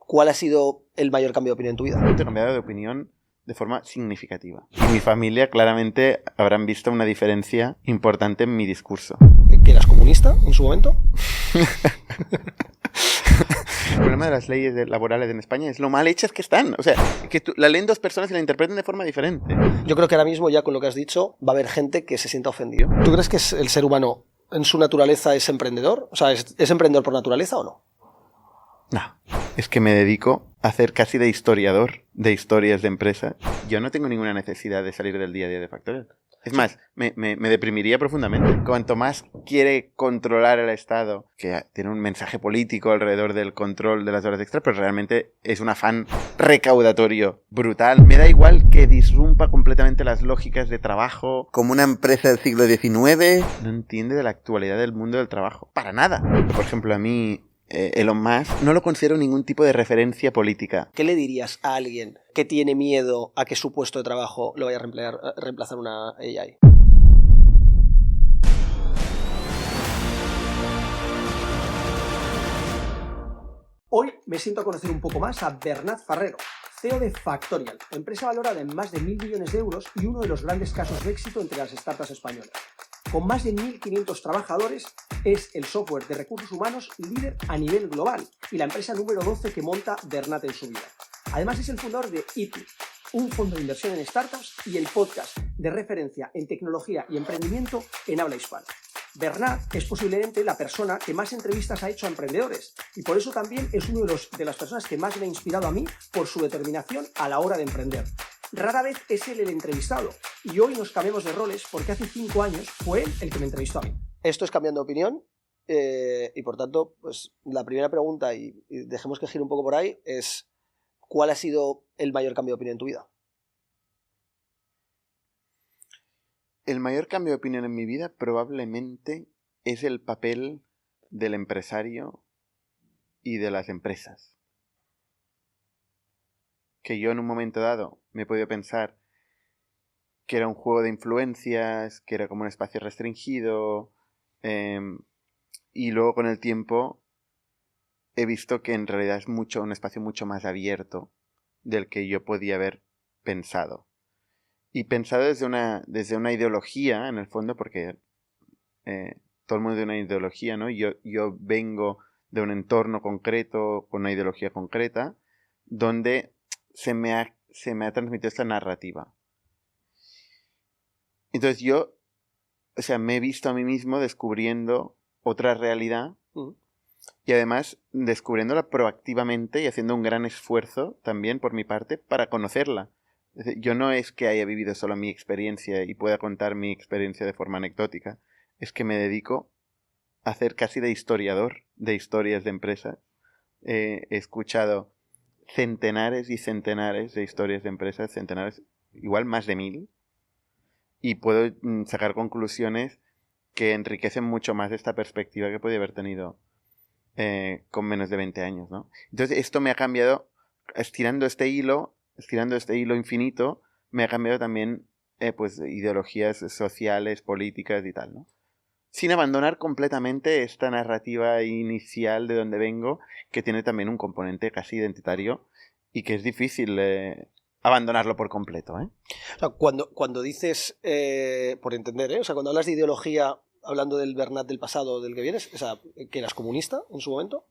¿Cuál ha sido el mayor cambio de opinión en tu vida? He cambiado de opinión de forma significativa. Y mi familia claramente habrán visto una diferencia importante en mi discurso. ¿Que eras comunista en su momento? El problema de las leyes laborales en España es lo mal hechas que están. O sea, que la leen dos personas y la interpreten de forma diferente. Yo creo que ahora mismo, ya con lo que has dicho, va a haber gente que se sienta ofendido. ¿Tú crees que el ser humano en su naturaleza es emprendedor? O sea, ¿es emprendedor por naturaleza o no? No, es que me dedico a hacer casi de historiador de historias de empresas. Yo no tengo ninguna necesidad de salir del día a día de Factorial. Es más, me deprimiría profundamente. Cuanto más quiere controlar el Estado, que tiene un mensaje político alrededor del control de las horas extras, pero realmente es un afán recaudatorio brutal. Me da igual que disrumpa completamente las lógicas de trabajo, como una empresa del siglo XIX. No entiende de la actualidad del mundo del trabajo. Para nada. Por ejemplo, a mí Elon Musk no lo considero ningún tipo de referencia política. ¿Qué le dirías a alguien que tiene miedo a que su puesto de trabajo lo vaya a reemplazar una AI? Hoy me siento a conocer un poco más a Bernat Farrero, CEO de Factorial, empresa valorada en más de 1.000 millones de euros y uno de los grandes casos de éxito entre las startups españolas. Con más de 1.500 trabajadores, es el software de recursos humanos líder a nivel global y la empresa número 12 que monta Bernat en su vida. Además es el fundador de ITU, un fondo de inversión en startups y el podcast de referencia en tecnología y emprendimiento en habla hispana. Bernat es posiblemente la persona que más entrevistas ha hecho a emprendedores y por eso también es uno de las personas que más me ha inspirado a mí por su determinación a la hora de emprender. Rara vez es él el entrevistado y hoy nos cambiamos de roles porque hace 5 años fue él el que me entrevistó a mí. Esto es Cambiando de Opinión y por tanto, pues la primera pregunta, y dejemos que gire un poco por ahí, es ¿cuál ha sido el mayor cambio de opinión en tu vida? El mayor cambio de opinión en mi vida probablemente es el papel del empresario y de las empresas. Que yo en un momento dado me he podido pensar que era un juego de influencias, que era como un espacio restringido, y luego con el tiempo he visto que en realidad es un espacio mucho más abierto del que yo podía haber pensado. Y pensado desde una ideología, en el fondo, porque todo el mundo tiene una ideología, ¿no? Yo vengo de un entorno concreto, con una ideología concreta, donde se me ha transmitido esta narrativa. Entonces me he visto a mí mismo descubriendo otra realidad y además descubriéndola proactivamente y haciendo un gran esfuerzo también por mi parte para conocerla. Es decir, yo no es que haya vivido solo mi experiencia y pueda contar mi experiencia de forma anecdótica, es que me dedico a hacer casi de historiador de historias de empresas. He escuchado centenares y centenares de historias de empresas, centenares, igual más de 1.000, y puedo sacar conclusiones que enriquecen mucho más esta perspectiva que podía haber tenido con menos de 20 años, ¿no? Entonces esto me ha cambiado, estirando este hilo infinito, me ha cambiado también pues ideologías sociales, políticas y tal, ¿no? Sin abandonar completamente esta narrativa inicial de donde vengo, que tiene también un componente casi identitario y que es difícil abandonarlo por completo, ¿eh? O sea, cuando dices, por entender, o sea, cuando hablas de ideología, hablando del Bernat del pasado, del que vienes, o sea, ¿que eras comunista en su momento?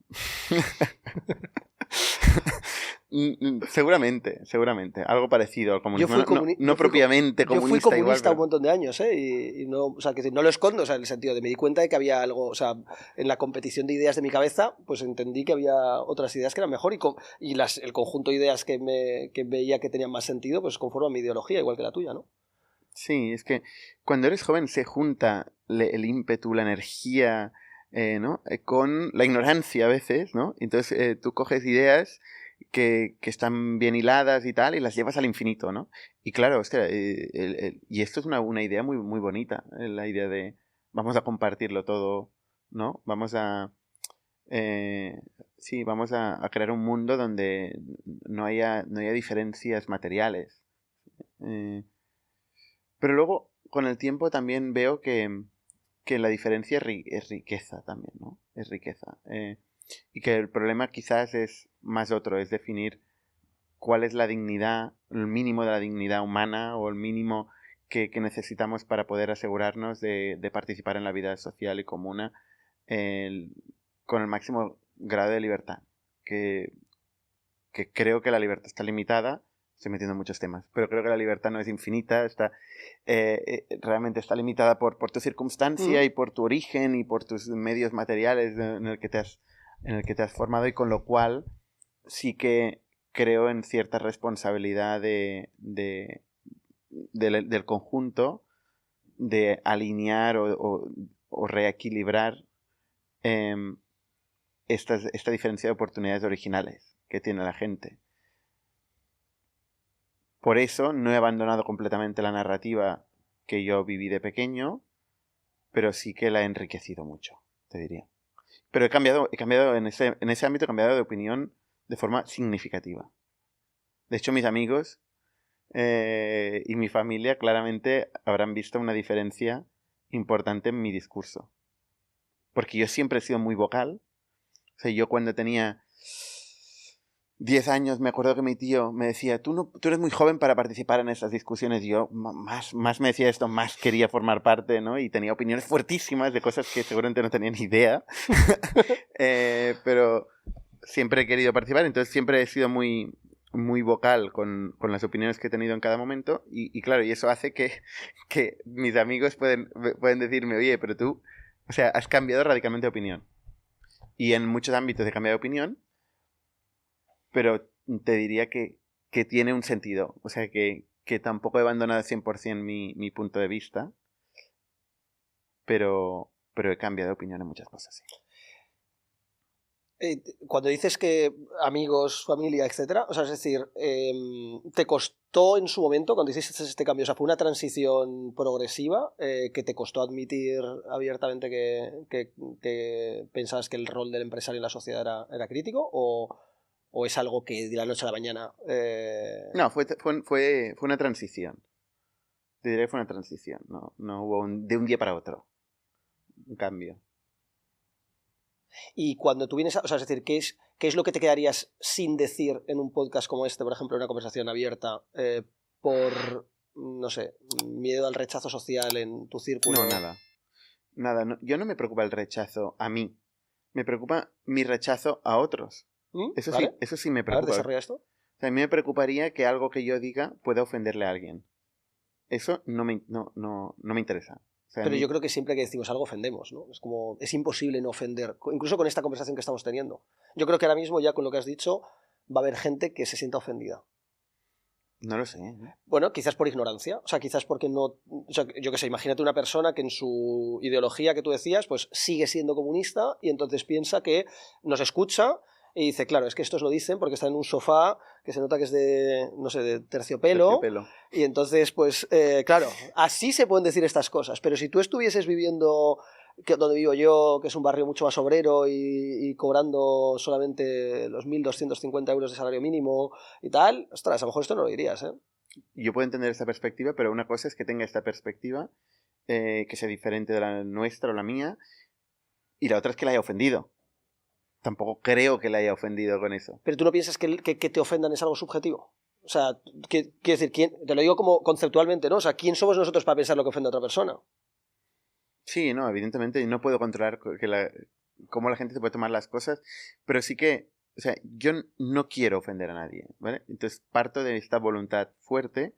Seguramente. Algo parecido al comunismo. No propiamente comunista. Yo fui comunista igual, un montón de años, y no, o sea, que no lo escondo, o sea, en el sentido de me di cuenta de que había algo, o sea, en la competición de ideas de mi cabeza, pues entendí que había otras ideas que eran mejor y el conjunto de ideas que veía que tenían más sentido, pues conforme a mi ideología, igual que la tuya, ¿no? Sí, es que cuando eres joven se junta el ímpetu, la energía, ¿no? Con la ignorancia a veces, ¿no? Entonces tú coges ideas que están bien hiladas y tal, y las llevas al infinito, ¿no? Y claro, hostia, y esto es una idea muy, muy bonita, la idea de vamos a compartirlo todo, ¿no? Vamos a crear un mundo donde no haya diferencias materiales. Pero luego, con el tiempo también veo que la diferencia es riqueza también, ¿no? Es riqueza. Y que el problema quizás es más otro, es definir cuál es la dignidad, el mínimo de la dignidad humana o el mínimo que necesitamos para poder asegurarnos de participar en la vida social y comuna con el máximo grado de libertad. Que creo que la libertad está limitada, estoy metiendo en muchos temas, pero creo que la libertad no es infinita, realmente está limitada por tu circunstancia y por tu origen y por tus medios materiales en el que te has formado, y con lo cual sí que creo en cierta responsabilidad del conjunto de alinear o reequilibrar esta diferencia de oportunidades originales que tiene la gente. Por eso no he abandonado completamente la narrativa que yo viví de pequeño, pero sí que la he enriquecido mucho, te diría. Pero he cambiado en ese ámbito, he cambiado de opinión de forma significativa. De hecho, mis amigos y mi familia claramente habrán visto una diferencia importante en mi discurso. Porque yo siempre he sido muy vocal. O sea, yo cuando tenía 10 años me acuerdo que mi tío me decía, tú eres muy joven para participar en esas discusiones. Y yo más me decía esto, más quería formar parte, ¿no? Y tenía opiniones fuertísimas de cosas que seguramente no tenía ni idea. Pero siempre he querido participar, entonces siempre he sido muy, muy vocal con las opiniones que he tenido en cada momento. Y claro, y eso hace que mis amigos pueden decirme, oye, pero tú, o sea, has cambiado radicalmente de opinión. Y en muchos ámbitos he cambiado de opinión, pero te diría que tiene un sentido. O sea, que tampoco he abandonado 100% mi punto de vista, pero he cambiado de opinión en muchas cosas, sí. Cuando dices que amigos, familia, etcétera, o sea, es decir, ¿te costó en su momento, cuando hiciste este cambio, o sea, fue una transición progresiva que te costó admitir abiertamente que pensabas que el rol del empresario en la sociedad era crítico, o es algo que de la noche a la mañana? No, fue una transición. Te diré que fue una transición. No hubo de un día para otro un cambio. Y cuando tú vienes o sea, es decir, ¿qué es lo que te quedarías sin decir en un podcast como este, por ejemplo, en una conversación abierta, por, no sé, miedo al rechazo social en tu círculo? No, nada. No, yo no me preocupa el rechazo a mí. Me preocupa mi rechazo a otros. Eso ¿Vale? sí, eso sí me preocupa. A ver, desarrolla esto. O sea, a mí me preocuparía que algo que yo diga pueda ofenderle a alguien. Eso no me interesa. O sea, pero yo creo que siempre que decimos algo ofendemos, ¿no? Es imposible no ofender, incluso con esta conversación que estamos teniendo. Yo creo que ahora mismo, ya con lo que has dicho, va a haber gente que se sienta ofendida. No lo sé, ¿eh? Bueno, quizás por ignorancia, o sea, quizás porque no... O sea, yo qué sé, imagínate una persona que en su ideología que tú decías, pues sigue siendo comunista y entonces piensa que nos escucha y dice, claro, es que estos lo dicen porque están en un sofá que se nota que es de, no sé, de terciopelo. Y entonces, pues, claro, así se pueden decir estas cosas. Pero si tú estuvieses viviendo donde vivo yo, que es un barrio mucho más obrero y cobrando solamente los 1.250 euros de salario mínimo y tal, ostras, a lo mejor esto no lo dirías, ¿eh? Yo puedo entender esta perspectiva, pero una cosa es que tenga esta perspectiva, que sea diferente de la nuestra o la mía, y la otra es que la haya ofendido. Tampoco creo que la haya ofendido con eso. ¿Pero tú no piensas que te ofendan es algo subjetivo? O sea, quiero decir, te lo digo como conceptualmente, ¿no? O sea, ¿quién somos nosotros para pensar lo que ofende a otra persona? Sí, no, evidentemente no puedo controlar cómo la gente se puede tomar las cosas, pero sí que, o sea, yo no quiero ofender a nadie, ¿vale? Entonces parto de esta voluntad fuerte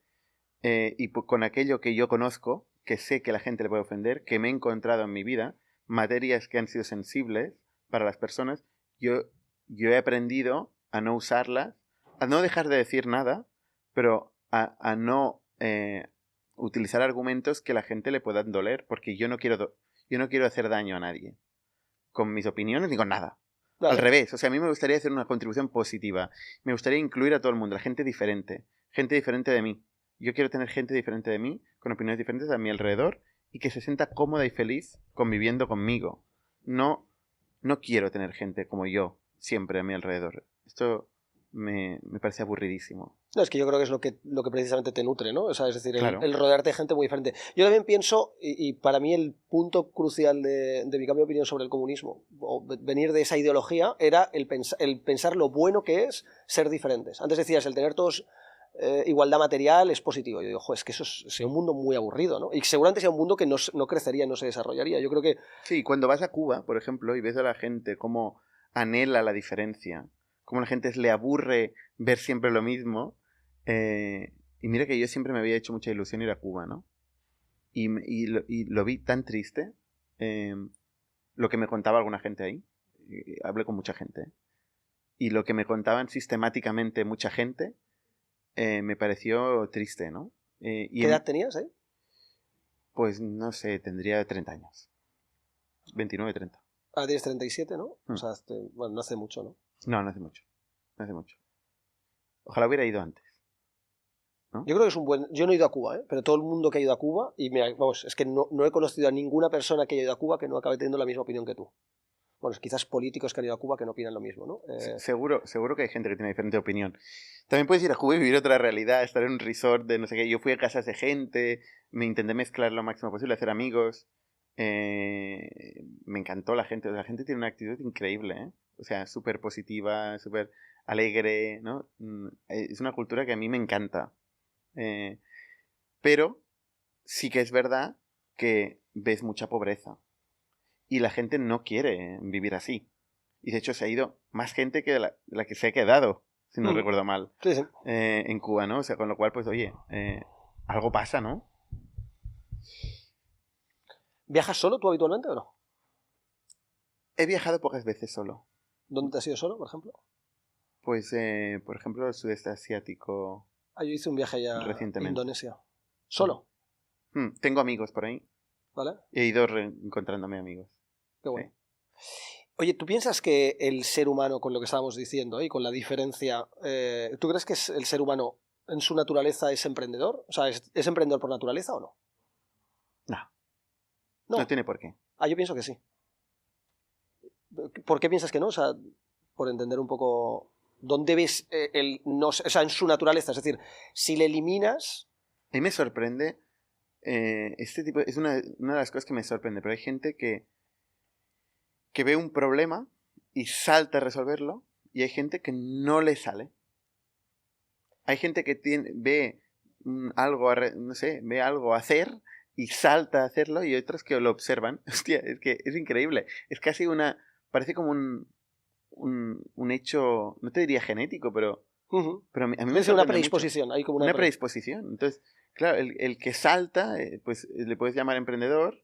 y con aquello que yo conozco, que sé que la gente le puede ofender, que me he encontrado en mi vida, materias que han sido sensibles para las personas, yo he aprendido a no usarlas, a no dejar de decir nada, pero a no utilizar argumentos que a la gente le puedan doler, porque yo no quiero hacer daño a nadie con mis opiniones ni con nada. Vale. Al revés, o sea, a mí me gustaría hacer una contribución positiva. Me gustaría incluir a todo el mundo, la gente diferente de mí. Yo quiero tener gente diferente de mí, con opiniones diferentes a mi alrededor, y que se sienta cómoda y feliz conviviendo conmigo. No quiero tener gente como yo siempre a mi alrededor. Esto me parece aburridísimo. No, es que yo creo que es lo que precisamente te nutre, ¿no? O sea, es decir, Claro. el rodearte de gente muy diferente. Yo también pienso, y para mí el punto crucial de mi cambio de opinión sobre el comunismo, o venir de esa ideología, era el pensar lo bueno que es ser diferentes. Antes decías, el tener todos igualdad material es positivo. Yo digo, es que eso sería un mundo muy aburrido, ¿no? Y seguramente sea un mundo que no crecería, no se desarrollaría. Yo creo que... Sí, cuando vas a Cuba, por ejemplo, y ves a la gente cómo anhela la diferencia, cómo a la gente le aburre ver siempre lo mismo, y mira que yo siempre me había hecho mucha ilusión ir a Cuba, ¿no? Y lo vi tan triste, lo que me contaba alguna gente ahí, hablé con mucha gente, y lo que me contaban sistemáticamente mucha gente, me pareció triste, ¿no? ¿Qué edad tenías, eh? Pues no sé, tendría 30 años. 29, 30. Ahora tienes 37, ¿no? O sea, bueno, no hace mucho, ¿no? No, no hace mucho. No hace mucho. Ojalá hubiera ido antes, ¿no? Yo creo que es un buen... Yo no he ido a Cuba, pero todo el mundo que ha ido a Cuba, y vamos, es que no he conocido a ninguna persona que haya ido a Cuba que no acabe teniendo la misma opinión que tú. Bueno, quizás políticos que han ido a Cuba que no opinan lo mismo, ¿no? Seguro que hay gente que tiene diferente opinión. También puedes ir a Cuba y vivir otra realidad, estar en un resort de no sé qué. Yo fui a casas de gente, me intenté mezclar lo máximo posible, hacer amigos. Me encantó la gente. La gente tiene una actitud increíble, ¿eh? O sea, súper positiva, súper alegre, ¿no? Es una cultura que a mí me encanta. Pero sí que es verdad que ves mucha pobreza. Y la gente no quiere vivir así. Y de hecho se ha ido más gente que la que se ha quedado, si no recuerdo mal, sí. en Cuba, ¿no? O sea, con lo cual, pues, oye, algo pasa, ¿no? ¿Viajas solo tú habitualmente o no? He viajado pocas veces solo. ¿Dónde te has ido solo, por ejemplo? Pues, por ejemplo, el sudeste asiático. Yo hice un viaje ya recientemente. a Indonesia. ¿Solo? Tengo amigos por ahí. ¿Vale? He ido reencontrándome amigos. Qué bueno. Sí. Oye, ¿tú piensas que el ser humano, con lo que estábamos diciendo y con la diferencia, ¿tú crees que el ser humano en su naturaleza es emprendedor? O sea, ¿es emprendedor por naturaleza o no? No tiene por qué. Yo pienso que sí. ¿Por qué piensas que no? O sea, por entender un poco dónde ves o sea, en su naturaleza. Es decir, si le eliminas... A mí me sorprende, este tipo, es una de las cosas que me sorprende, pero hay gente que ve un problema y salta a resolverlo, y hay gente que no le sale. Hay gente que ve algo, no sé, ve algo a hacer y salta a hacerlo, y otros que lo observan. Hostia, es que es increíble. Es casi parece como un hecho, no te diría genético, pero a mí me es una predisposición. Hay como una predisposición. Entonces, claro, el que salta, pues le puedes llamar emprendedor,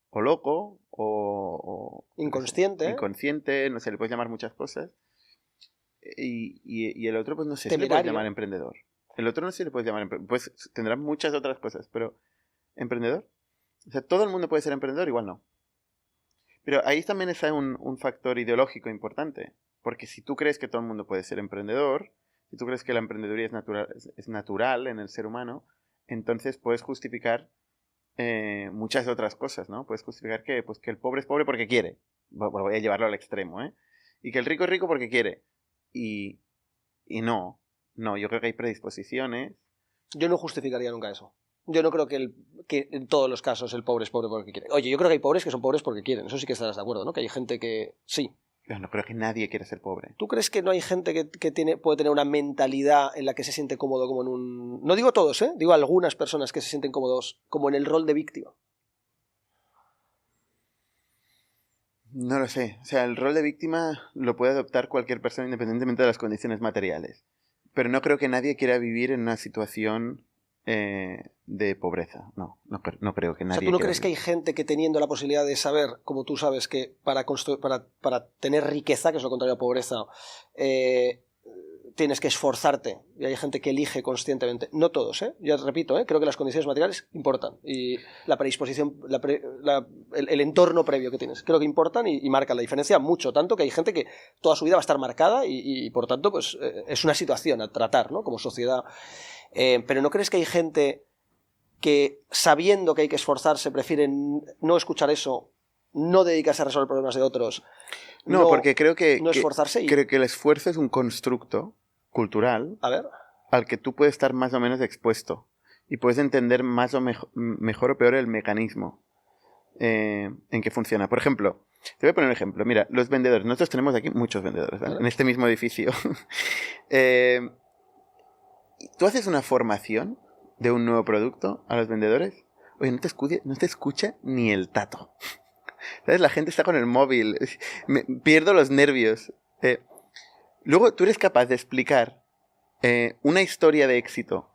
o loco, o inconsciente. Inconsciente, no sé, le puedes llamar muchas cosas. Y el otro, pues no sé si le puedes llamar emprendedor. El otro no sé si le puedes llamar emprendedor. Pues tendrá muchas otras cosas, pero ¿emprendedor? O sea, ¿todo el mundo puede ser emprendedor? Igual no. Pero ahí también está un factor ideológico importante. Porque si tú crees que todo el mundo puede ser emprendedor, si tú crees que la emprendeduría es natural en el ser humano, entonces puedes justificar muchas otras cosas, ¿no? Puedes justificar que el pobre es pobre porque quiere. Voy a llevarlo al extremo, ¿eh? Y que el rico es rico porque quiere. Y no, yo creo que hay predisposiciones. Yo no justificaría nunca eso. Yo no creo que en todos los casos el pobre es pobre porque quiere. Oye, yo creo que hay pobres que son pobres porque quieren. Eso sí que estarás de acuerdo, ¿no? Que hay gente que sí. Pero no creo que nadie quiera ser pobre. ¿Tú crees que no hay gente que puede tener una mentalidad en la que se siente cómodo como en un... No digo todos, ¿eh? Digo algunas personas que se sienten cómodos como en el rol de víctima. No lo sé. O sea, el rol de víctima lo puede adoptar cualquier persona independientemente de las condiciones materiales. Pero no creo que nadie quiera vivir en una situación de pobreza. No creo que nadie. O sea, ¿tú no crees vivir. que hay gente que teniendo la posibilidad de saber, como tú sabes, que para tener riqueza, que es lo contrario a pobreza, tienes que esforzarte? Y hay gente que elige conscientemente. No todos, ¿eh? Ya repito, creo que las condiciones materiales importan. Y la predisposición, el entorno previo que tienes, creo que importan y marcan la diferencia mucho. Tanto que hay gente que toda su vida va a estar marcada y por tanto, pues es una situación a tratar, ¿no? Como sociedad. Pero ¿no crees que hay gente que, sabiendo que hay que esforzarse, prefieren no escuchar eso, no dedicarse a resolver problemas de otros? No, porque creo que no esforzarse. Creo que el esfuerzo es un constructo cultural A ver. al que tú puedes estar más o menos expuesto y puedes entender más o mejor o peor el mecanismo en que funciona. Por ejemplo, te voy a poner un ejemplo. Mira, los vendedores. Nosotros tenemos aquí muchos vendedores, ¿vale? En este mismo edificio. Tú haces una formación de un nuevo producto a los vendedores. Oye, no te escucha ni el tato. ¿Sabes? La gente está con el móvil. Pierdo los nervios. Luego tú eres capaz de explicar una historia de éxito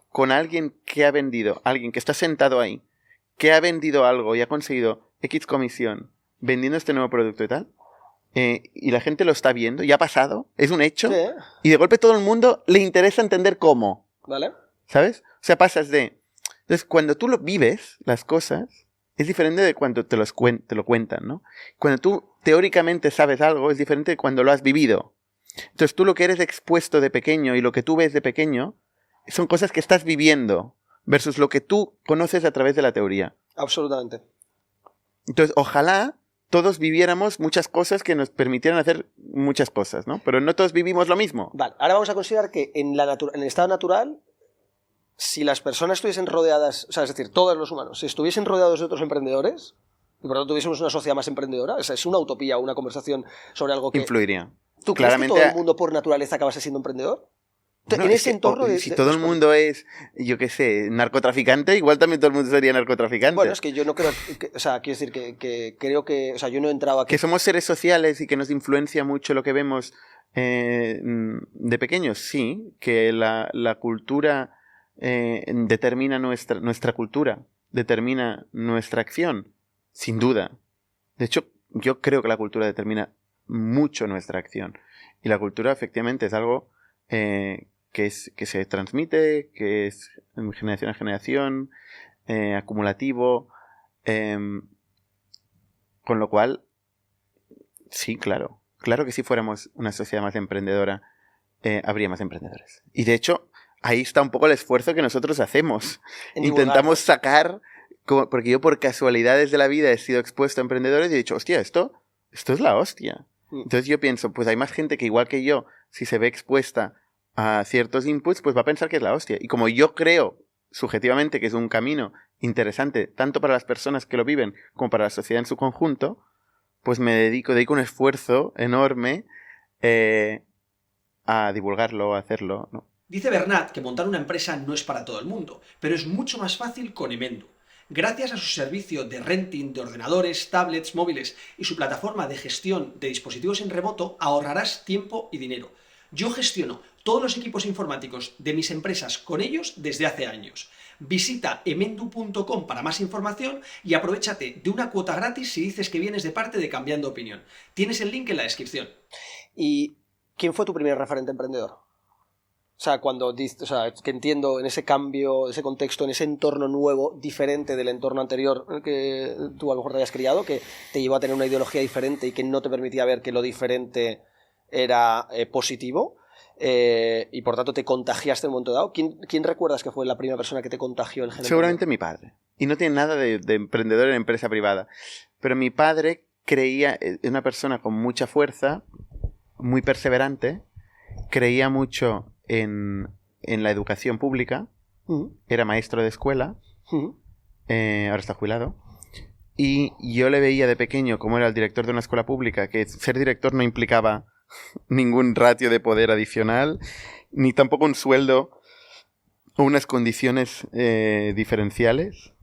con alguien que ha vendido, alguien que está sentado ahí, que ha vendido algo y ha conseguido X comisión vendiendo este nuevo producto y tal, y la gente lo está viendo, y ha pasado, es un hecho, Sí. y de golpe todo el mundo le interesa entender cómo. ¿Vale? ¿Sabes? O sea, pasas de... Entonces, cuando tú lo vives, las cosas, es diferente de cuando te lo cuentan, ¿no? Cuando tú teóricamente sabes algo, es diferente de cuando lo has vivido. Entonces, tú lo que eres expuesto de pequeño y lo que tú ves de pequeño son cosas que estás viviendo versus lo que tú conoces a través de la teoría. Absolutamente. Entonces, ojalá todos viviéramos muchas cosas que nos permitieran hacer muchas cosas, ¿no? Pero no todos vivimos lo mismo. Vale, ahora vamos a considerar que en el estado natural, si las personas estuviesen rodeadas, o sea, es decir, todos los humanos, si estuviesen rodeados de otros emprendedores, y por lo tanto tuviésemos una sociedad más emprendedora, o sea, es una utopía, una conversación sobre algo que... Influiría. ¿Tú Claramente, crees que todo el mundo por naturaleza acabase siendo emprendedor? Bueno, en ese entorno si todo el mundo es, yo qué sé, narcotraficante, igual también todo el mundo sería narcotraficante. Bueno, es que yo no creo, o sea, quiero decir que creo que, o sea, yo no he entrado aquí. Que somos seres sociales y que nos influencia mucho lo que vemos de pequeños, sí, que la cultura determina nuestra cultura, determina nuestra acción, sin duda. De hecho, yo creo que la cultura determina mucho nuestra acción. Y la cultura, efectivamente, es algo que se transmite, que es de generación a generación, acumulativo, con lo cual, sí, claro que si fuéramos una sociedad más emprendedora, habría más emprendedores. Y de hecho, ahí está un poco el esfuerzo que nosotros hacemos. Intentamos sacar, porque yo por casualidades de la vida he sido expuesto a emprendedores y he dicho, hostia, esto es la hostia. Entonces yo pienso, pues hay más gente que igual que yo, si se ve expuesta a ciertos inputs, pues va a pensar que es la hostia. Y como yo creo subjetivamente que es un camino interesante, tanto para las personas que lo viven como para la sociedad en su conjunto, pues me dedico un esfuerzo enorme a divulgarlo, a hacerlo, ¿no? Dice Bernat que montar una empresa no es para todo el mundo, pero es mucho más fácil con Emendo. Gracias a su servicio de renting de ordenadores, tablets, móviles y su plataforma de gestión de dispositivos en remoto, ahorrarás tiempo y dinero. Yo gestiono todos los equipos informáticos de mis empresas con ellos desde hace años. Visita emendu.com para más información y aprovéchate de una cuota gratis si dices que vienes de parte de Cambiando Opinión. Tienes el link en la descripción. ¿Y quién fue tu primer referente emprendedor? O sea, que entiendo en ese cambio, ese contexto, en ese entorno nuevo, diferente del entorno anterior en el que tú a lo mejor te habías criado, que te llevó a tener una ideología diferente y que no te permitía ver que lo diferente era positivo, y por tanto te contagiaste en un momento dado. ¿Quién recuerdas que fue la primera persona que te contagió el gen? Seguramente mi padre. Y no tiene nada de emprendedor en empresa privada. Pero mi padre creía, una persona con mucha fuerza, muy perseverante, creía mucho en la educación pública, era maestro de escuela, ahora está jubilado, y yo le veía de pequeño como era el director de una escuela pública, que ser director no implicaba ningún ratio de poder adicional, ni tampoco un sueldo o unas condiciones diferenciales,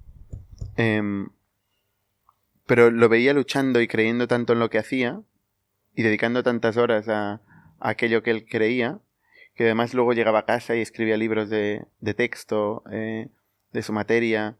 pero lo veía luchando y creyendo tanto en lo que hacía y dedicando tantas horas a aquello que él creía, que además luego llegaba a casa y escribía libros de texto, de su materia.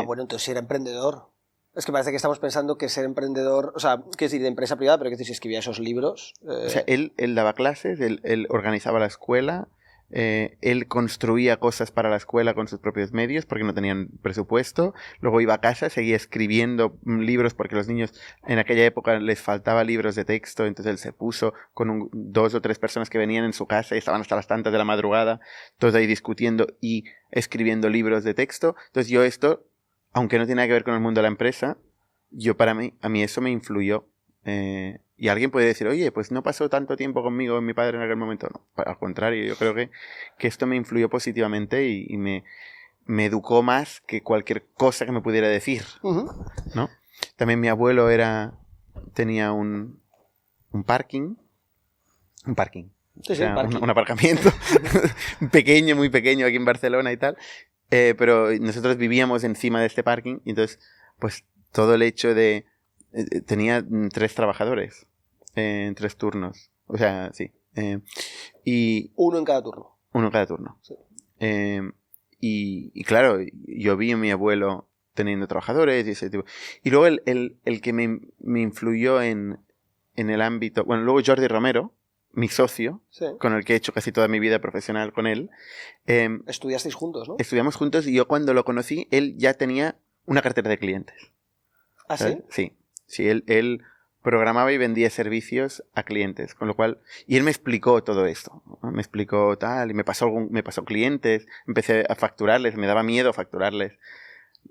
Bueno, entonces era emprendedor. Es que parece que estamos pensando que ser emprendedor, o sea, que decir de empresa privada, pero que decir si escribía esos libros. O sea, él daba clases, él organizaba la escuela, él construía cosas para la escuela con sus propios medios porque no tenían presupuesto. Luego iba a casa, seguía escribiendo libros porque a los niños en aquella época les faltaba libros de texto, entonces él se puso con 2 o 3 personas que venían en su casa y estaban hasta las tantas de la madrugada, todos ahí discutiendo y escribiendo libros de texto. Entonces yo esto, aunque no tiene nada que ver con el mundo de la empresa, a mí eso me influyó Y alguien puede decir, oye, pues no pasó tanto tiempo conmigo mi padre en aquel momento. No, al contrario, yo creo que esto me influyó positivamente y me educó más que cualquier cosa que me pudiera decir, ¿no? También mi abuelo tenía un parking. Un parking. Sí, O sea, parking. un aparcamiento pequeño, muy pequeño aquí en Barcelona y tal. Pero nosotros vivíamos encima de este parking y entonces, pues todo el hecho de... tenía 3 trabajadores en 3 turnos. O sea, sí. Y Uno en cada turno. Uno en cada turno. Sí. Y claro, yo vi a mi abuelo teniendo trabajadores y ese tipo. Y luego el que me influyó en el ámbito... Bueno, luego Jordi Romero, mi socio, Sí. con el que he hecho casi toda mi vida profesional con él. Estudiasteis juntos, ¿no? Estudiamos juntos y yo cuando lo conocí, él ya tenía una cartera de clientes. ¿Ah, sí? ¿Sabes? Sí, él programaba y vendía servicios a clientes, con lo cual... Y él me explicó todo esto, ¿no? Me explicó tal, y me pasó clientes, empecé a facturarles, me daba miedo facturarles.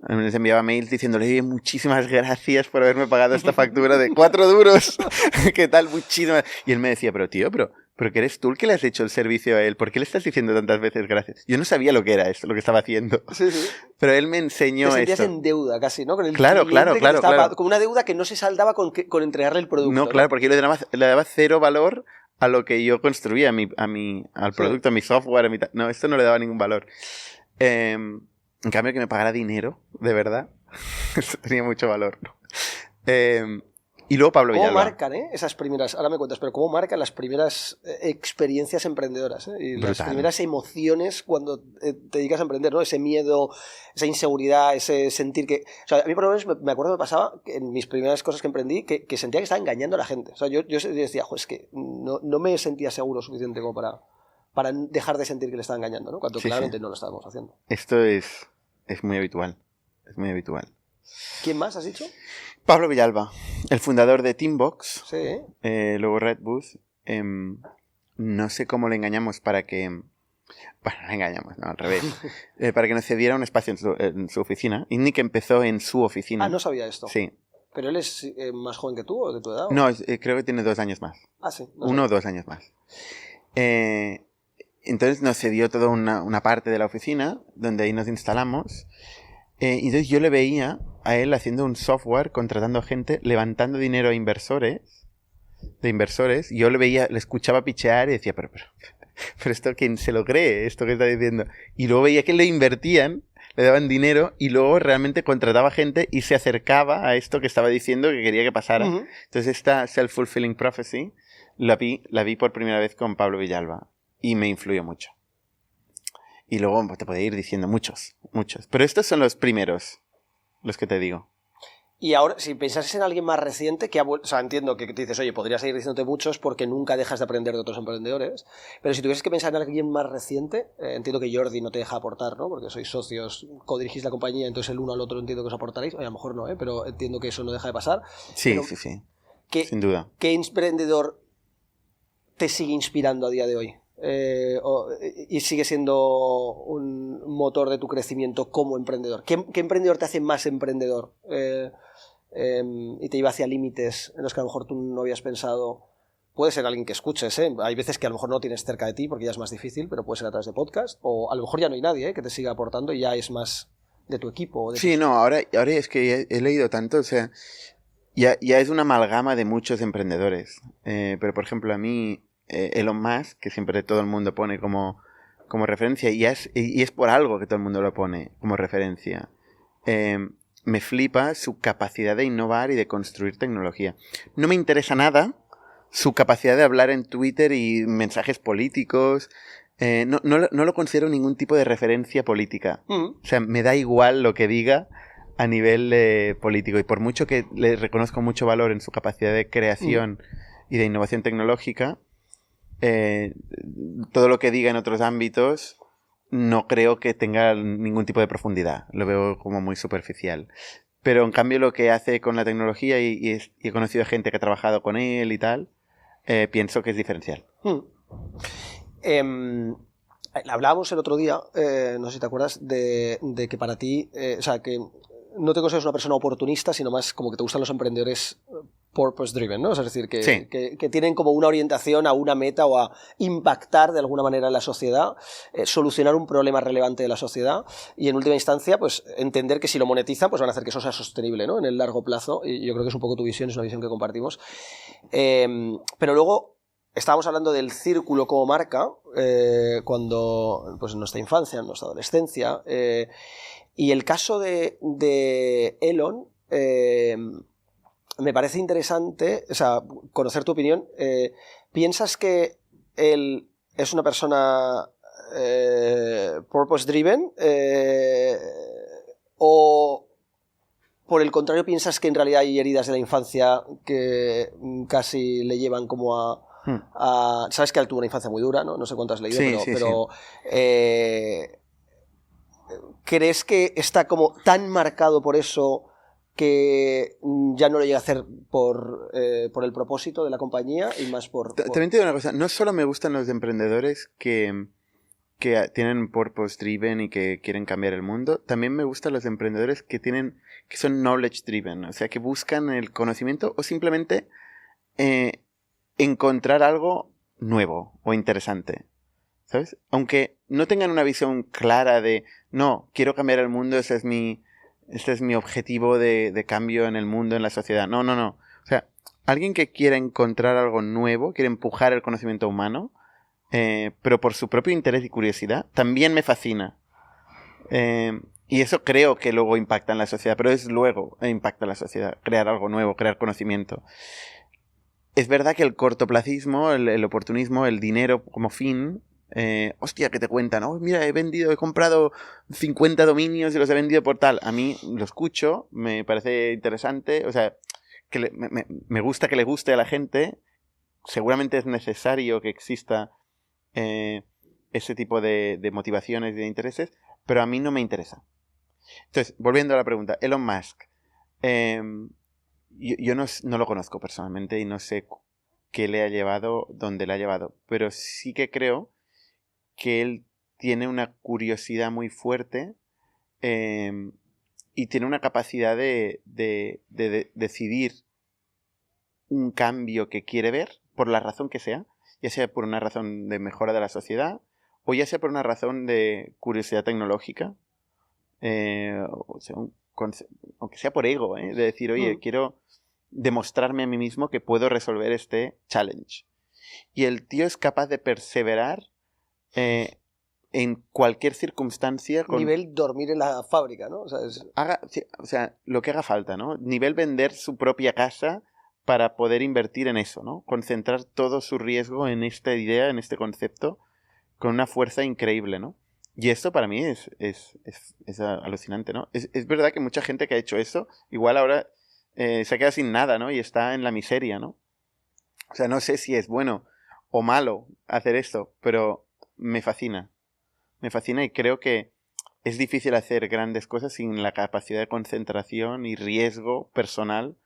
Les enviaba mails diciéndole, muchísimas gracias por haberme pagado esta factura de 4 duros. ¿Qué tal? Muchísimas. Y él me decía, pero tío, pero que eres tú el que le has hecho el servicio a él. ¿Por qué le estás diciendo tantas veces gracias? Yo no sabía lo que era esto, lo que estaba haciendo. Sí, sí. Pero él me enseñó Te sentías esto. en deuda casi, ¿no? Con el Claro, cliente claro, que claro, te estaba claro. con una deuda que no se saldaba con entregarle el producto. No, claro, porque yo le daba 0 valor a lo que yo construía, al producto, a mi software, No, esto no le daba ningún valor. En cambio, que me pagara dinero, de verdad, eso tenía mucho valor, ¿no? Y luego Pablo ¿Cómo Villalba. marcan esas primeras, ahora me cuentas, pero cómo marcan las primeras experiencias emprendedoras y las Brutal. primeras emociones cuando te dedicas a emprender, ¿no? Ese miedo, esa inseguridad, ese sentir que... O sea, a mí por lo menos me acuerdo que me pasaba que en mis primeras cosas que emprendí que sentía que estaba engañando a la gente. O sea, yo decía, es que no me sentía seguro suficiente como para dejar de sentir que le estaba engañando, ¿no? Cuando Sí, claramente sí. no lo estábamos haciendo. Esto es muy habitual. Es muy habitual. ¿Quién más has dicho? Pablo Villalba, el fundador de Teambox, Sí. luego Redbooth. No sé cómo le engañamos para que... Bueno, le engañamos, no, al revés. Para que nos cediera un espacio en su oficina. Y Nick empezó en su oficina. Ah, no sabía esto. Sí. ¿Pero él es más joven que tú o de tu edad? ¿o? No, creo que tiene 2 años más. Ah, sí. No 1 o sabía. 2 años más. Entonces nos cedió toda una parte de la oficina donde ahí nos instalamos. Y entonces yo le veía a él haciendo un software, contratando gente, levantando dinero de inversores. Yo le escuchaba pichear y decía, pero esto, ¿quién se lo cree? Esto que está diciendo. Y luego veía que le invertían, le daban dinero y luego realmente contrataba gente y se acercaba a esto que estaba diciendo que quería que pasara. Uh-huh. Entonces esta Self-Fulfilling Prophecy la vi por primera vez con Pablo Villalba y me influyó mucho. Y luego te puedo ir diciendo muchos. Pero estos son los primeros, los que te digo. Y ahora, si pensases en alguien más reciente, o sea, entiendo que te dices, oye, podría seguir diciéndote muchos porque nunca dejas de aprender de otros emprendedores, pero si tuvieses que pensar en alguien más reciente, entiendo que Jordi no te deja aportar, ¿no? Porque sois socios, codirigís la compañía, entonces el uno al otro entiendo que os aportaréis, oye, a lo mejor no, pero entiendo que eso no deja de pasar. Sí, Pero, sí. Sin duda. ¿Qué emprendedor te sigue inspirando a día de hoy? Y sigue siendo un motor de tu crecimiento como emprendedor. ¿Qué emprendedor te hace más emprendedor? Y te lleva hacia límites en los que a lo mejor tú no habías pensado. Puede ser alguien que escuches, ¿eh? Hay veces que a lo mejor no tienes cerca de ti porque ya es más difícil, pero puede ser a través de podcast, o a lo mejor ya no hay nadie que te siga aportando y ya es más de tu equipo. Sí, no, ahora es que he leído tanto, o sea, ya es una amalgama de muchos emprendedores. Pero por ejemplo, a mí Elon Musk, que siempre todo el mundo pone como referencia, y es por algo que todo el mundo lo pone como referencia. Me flipa su capacidad de innovar y de construir tecnología. No me interesa nada su capacidad de hablar en Twitter y mensajes políticos. No lo considero ningún tipo de referencia política. O sea, me da igual lo que diga a nivel político. Y por mucho que le reconozco mucho valor en su capacidad de creación y de innovación tecnológica, todo lo que diga en otros ámbitos no creo que tenga ningún tipo de profundidad. Lo veo como muy superficial. Pero en cambio lo que hace con la tecnología, y he conocido gente que ha trabajado con él y tal, pienso que es diferencial. Hablábamos el otro día, no sé si te acuerdas, de que para ti, o sea, que no te consideras una persona oportunista, sino más como que te gustan los emprendedores purpose driven, ¿no? Es decir, Sí. que tienen como una orientación a una meta o a impactar de alguna manera en la sociedad, solucionar un problema relevante de la sociedad y en última instancia, pues entender que si lo monetizan, pues van a hacer que eso sea sostenible, ¿no? En el largo plazo, y yo creo que es un poco tu visión, es una visión que compartimos. Pero luego estábamos hablando del círculo como marca, cuando, pues en nuestra infancia, en nuestra adolescencia, y el caso de Elon, me parece interesante, o sea, conocer tu opinión. ¿Piensas que él es una persona purpose driven o por el contrario piensas que en realidad hay heridas de la infancia que casi le llevan como a sabes que él tuvo una infancia muy dura, no sé cuánto has leído, pero ¿crees que está como tan marcado por eso que ya no lo llega a hacer por el propósito de la compañía y más por... También te digo una cosa, no solo me gustan los emprendedores que tienen purpose driven y que quieren cambiar el mundo, también me gustan los emprendedores que son knowledge driven, o sea, que buscan el conocimiento o simplemente encontrar algo nuevo o interesante, ¿sabes? Aunque no tengan una visión clara de, no, quiero cambiar el mundo, este es mi objetivo de cambio en el mundo, en la sociedad. No. O sea, alguien que quiera encontrar algo nuevo, quiere empujar el conocimiento humano, pero por su propio interés y curiosidad, también me fascina. Y eso creo que luego impacta en la sociedad, pero impacta en la sociedad, crear algo nuevo, crear conocimiento. Es verdad que el cortoplacismo, el oportunismo, el dinero como fin... hostia, que te cuentan, oh, mira, he comprado 50 dominios y los he vendido por tal. A mí lo escucho, me parece interesante, o sea, que me gusta que le guste a la gente. Seguramente es necesario que exista ese tipo de motivaciones y de intereses, pero a mí no me interesa. Entonces, volviendo a la pregunta, Elon Musk, yo no lo conozco personalmente y no sé qué le ha llevado, dónde le ha llevado, pero sí que creo que él tiene una curiosidad muy fuerte y tiene una capacidad de decidir un cambio que quiere ver, por la razón que sea, ya sea por una razón de mejora de la sociedad o ya sea por una razón de curiosidad tecnológica, o sea, aunque sea por ego, de decir, oye, quiero demostrarme a mí mismo que puedo resolver este challenge. Y el tío es capaz de perseverar en cualquier circunstancia. Nivel dormir en la fábrica, ¿no? O sea, lo que haga falta, ¿no? Nivel vender su propia casa para poder invertir en eso, ¿no? Concentrar todo su riesgo en esta idea, en este concepto, con una fuerza increíble, ¿no? Y esto para mí es alucinante, ¿no? Es verdad que mucha gente que ha hecho eso, igual ahora se ha quedado sin nada, ¿no? Y está en la miseria, ¿no? O sea, no sé si es bueno o malo hacer esto, pero me fascina. Me fascina y creo que es difícil hacer grandes cosas sin la capacidad de concentración y riesgo personal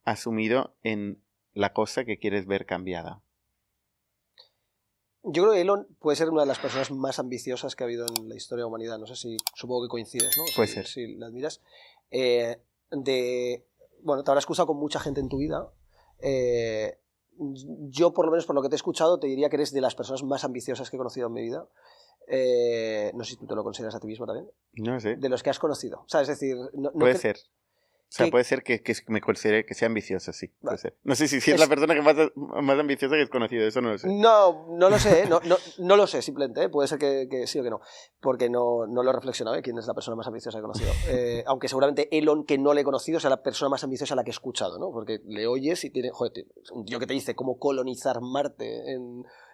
asumido en la cosa que quieres ver cambiada. Yo creo que Elon puede ser una de las personas más ambiciosas que ha habido en la historia de la humanidad. No sé si, supongo que coincides, ¿no? Puede ser. Si la admiras. Bueno, te habrás cruzado con mucha gente en tu vida. Yo, por lo menos por lo que te he escuchado, te diría que eres de las personas más ambiciosas que he conocido en mi vida. No sé si tú te lo consideras a ti mismo también. No sé. De los que has conocido. O sea, es decir... puede ser. O sea, puede ser que me considere que sea ambicioso, sí. Puede ser. No sé si es la persona que más ambiciosa que he conocido, eso no lo sé. No lo sé, no lo sé, simplemente. Puede ser que sí o que no. Porque no lo he reflexionado, quién es la persona más ambiciosa que he conocido. Aunque seguramente Elon, que no le he conocido, sea la persona más ambiciosa a la que he escuchado, ¿no? Porque le oyes y tiene... Joder, un tío que te dice cómo colonizar Marte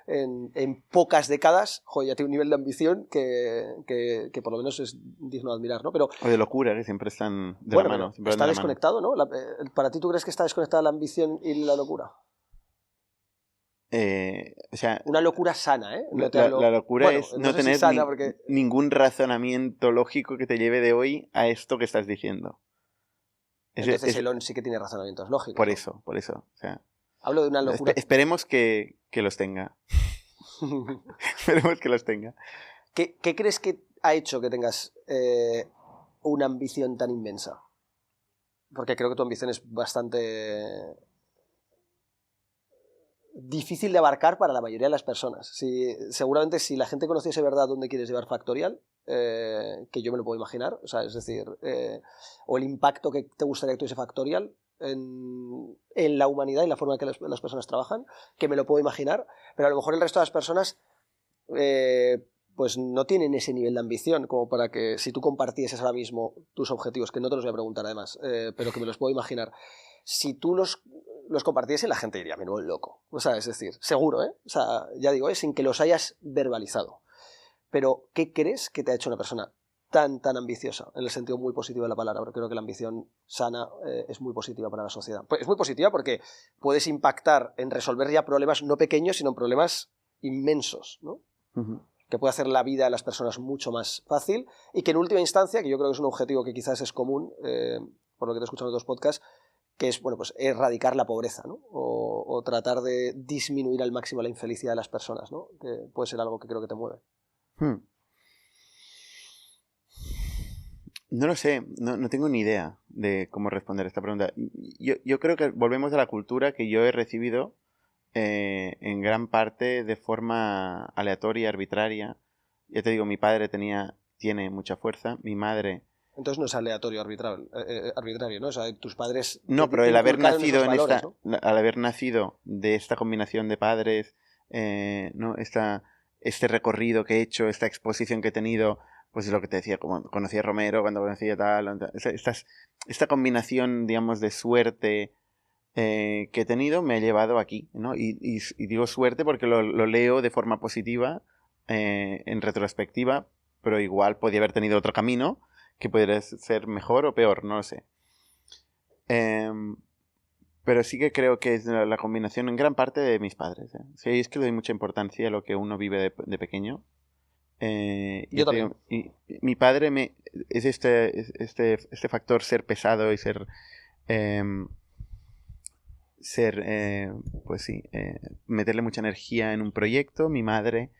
en pocas décadas, joder, ya tiene un nivel de ambición que por lo menos es digno de admirar, ¿no? Pero, o de locura, que siempre están de la mano. Está desconectado, ¿no? ¿Para ti tú crees que está desconectada la ambición y la locura? O sea, una locura sana, ¿eh? La locura es no tener ningún razonamiento lógico que te lleve de hoy a esto que estás diciendo. Entonces Elon sí que tiene razonamientos lógicos. Por eso. O sea, hablo de una locura. Esperemos que los tenga. Esperemos que los tenga. ¿Qué crees que ha hecho que tengas una ambición tan inmensa? Porque creo que tu ambición es bastante difícil de abarcar para la mayoría de las personas. Seguramente si la gente conociese verdad dónde quieres llevar Factorial, que yo me lo puedo imaginar, o sea, es decir, o el impacto que te gustaría que tuviese Factorial en la humanidad y la forma en que las personas trabajan, que me lo puedo imaginar, pero a lo mejor el resto de las personas pues no tienen ese nivel de ambición como para que si tú compartieses ahora mismo tus objetivos, que no te los voy a preguntar además, pero que me los puedo imaginar, si tú los compartiese, la gente diría, menudo loco. O sea, es decir, seguro, ¿eh? O sea, ya digo, sin que los hayas verbalizado. Pero, ¿qué crees que te ha hecho una persona tan ambiciosa? En el sentido muy positivo de la palabra, porque creo que la ambición sana es muy positiva para la sociedad. Pues es muy positiva porque puedes impactar en resolver ya problemas no pequeños, sino problemas inmensos, ¿no? Uh-huh. Que puede hacer la vida de las personas mucho más fácil y que en última instancia, que yo creo que es un objetivo que quizás es común, por lo que te he escuchado en otros podcasts, que es, bueno, pues erradicar la pobreza, ¿no? O tratar de disminuir al máximo la infelicidad de las personas, ¿no? Que puede ser algo que creo que te mueve. No lo sé, no tengo ni idea de cómo responder a esta pregunta. Yo creo que volvemos a la cultura que yo he recibido en gran parte de forma aleatoria, arbitraria. Ya te digo, mi padre tiene mucha fuerza, mi madre... Entonces no es aleatorio, arbitrario, ¿no? O sea, tus padres... No, pero el haber nacido valores, ¿no? Al haber nacido de esta combinación de padres, ¿no? Este recorrido que he hecho, esta exposición que he tenido, pues es lo que te decía, como conocí a Romero, cuando conocí a tal... Esta combinación, digamos, de suerte que he tenido me ha llevado aquí, ¿no? Y digo suerte porque lo leo de forma positiva, en retrospectiva, pero igual podía haber tenido otro camino que podría ser mejor o peor, no lo sé. Pero sí que creo que es la combinación en gran parte de mis padres. Sí, es que le doy mucha importancia a lo que uno vive de pequeño. Yo también. Y mi padre es este factor ser pesado y pues sí, meterle mucha energía en un proyecto. Mi madre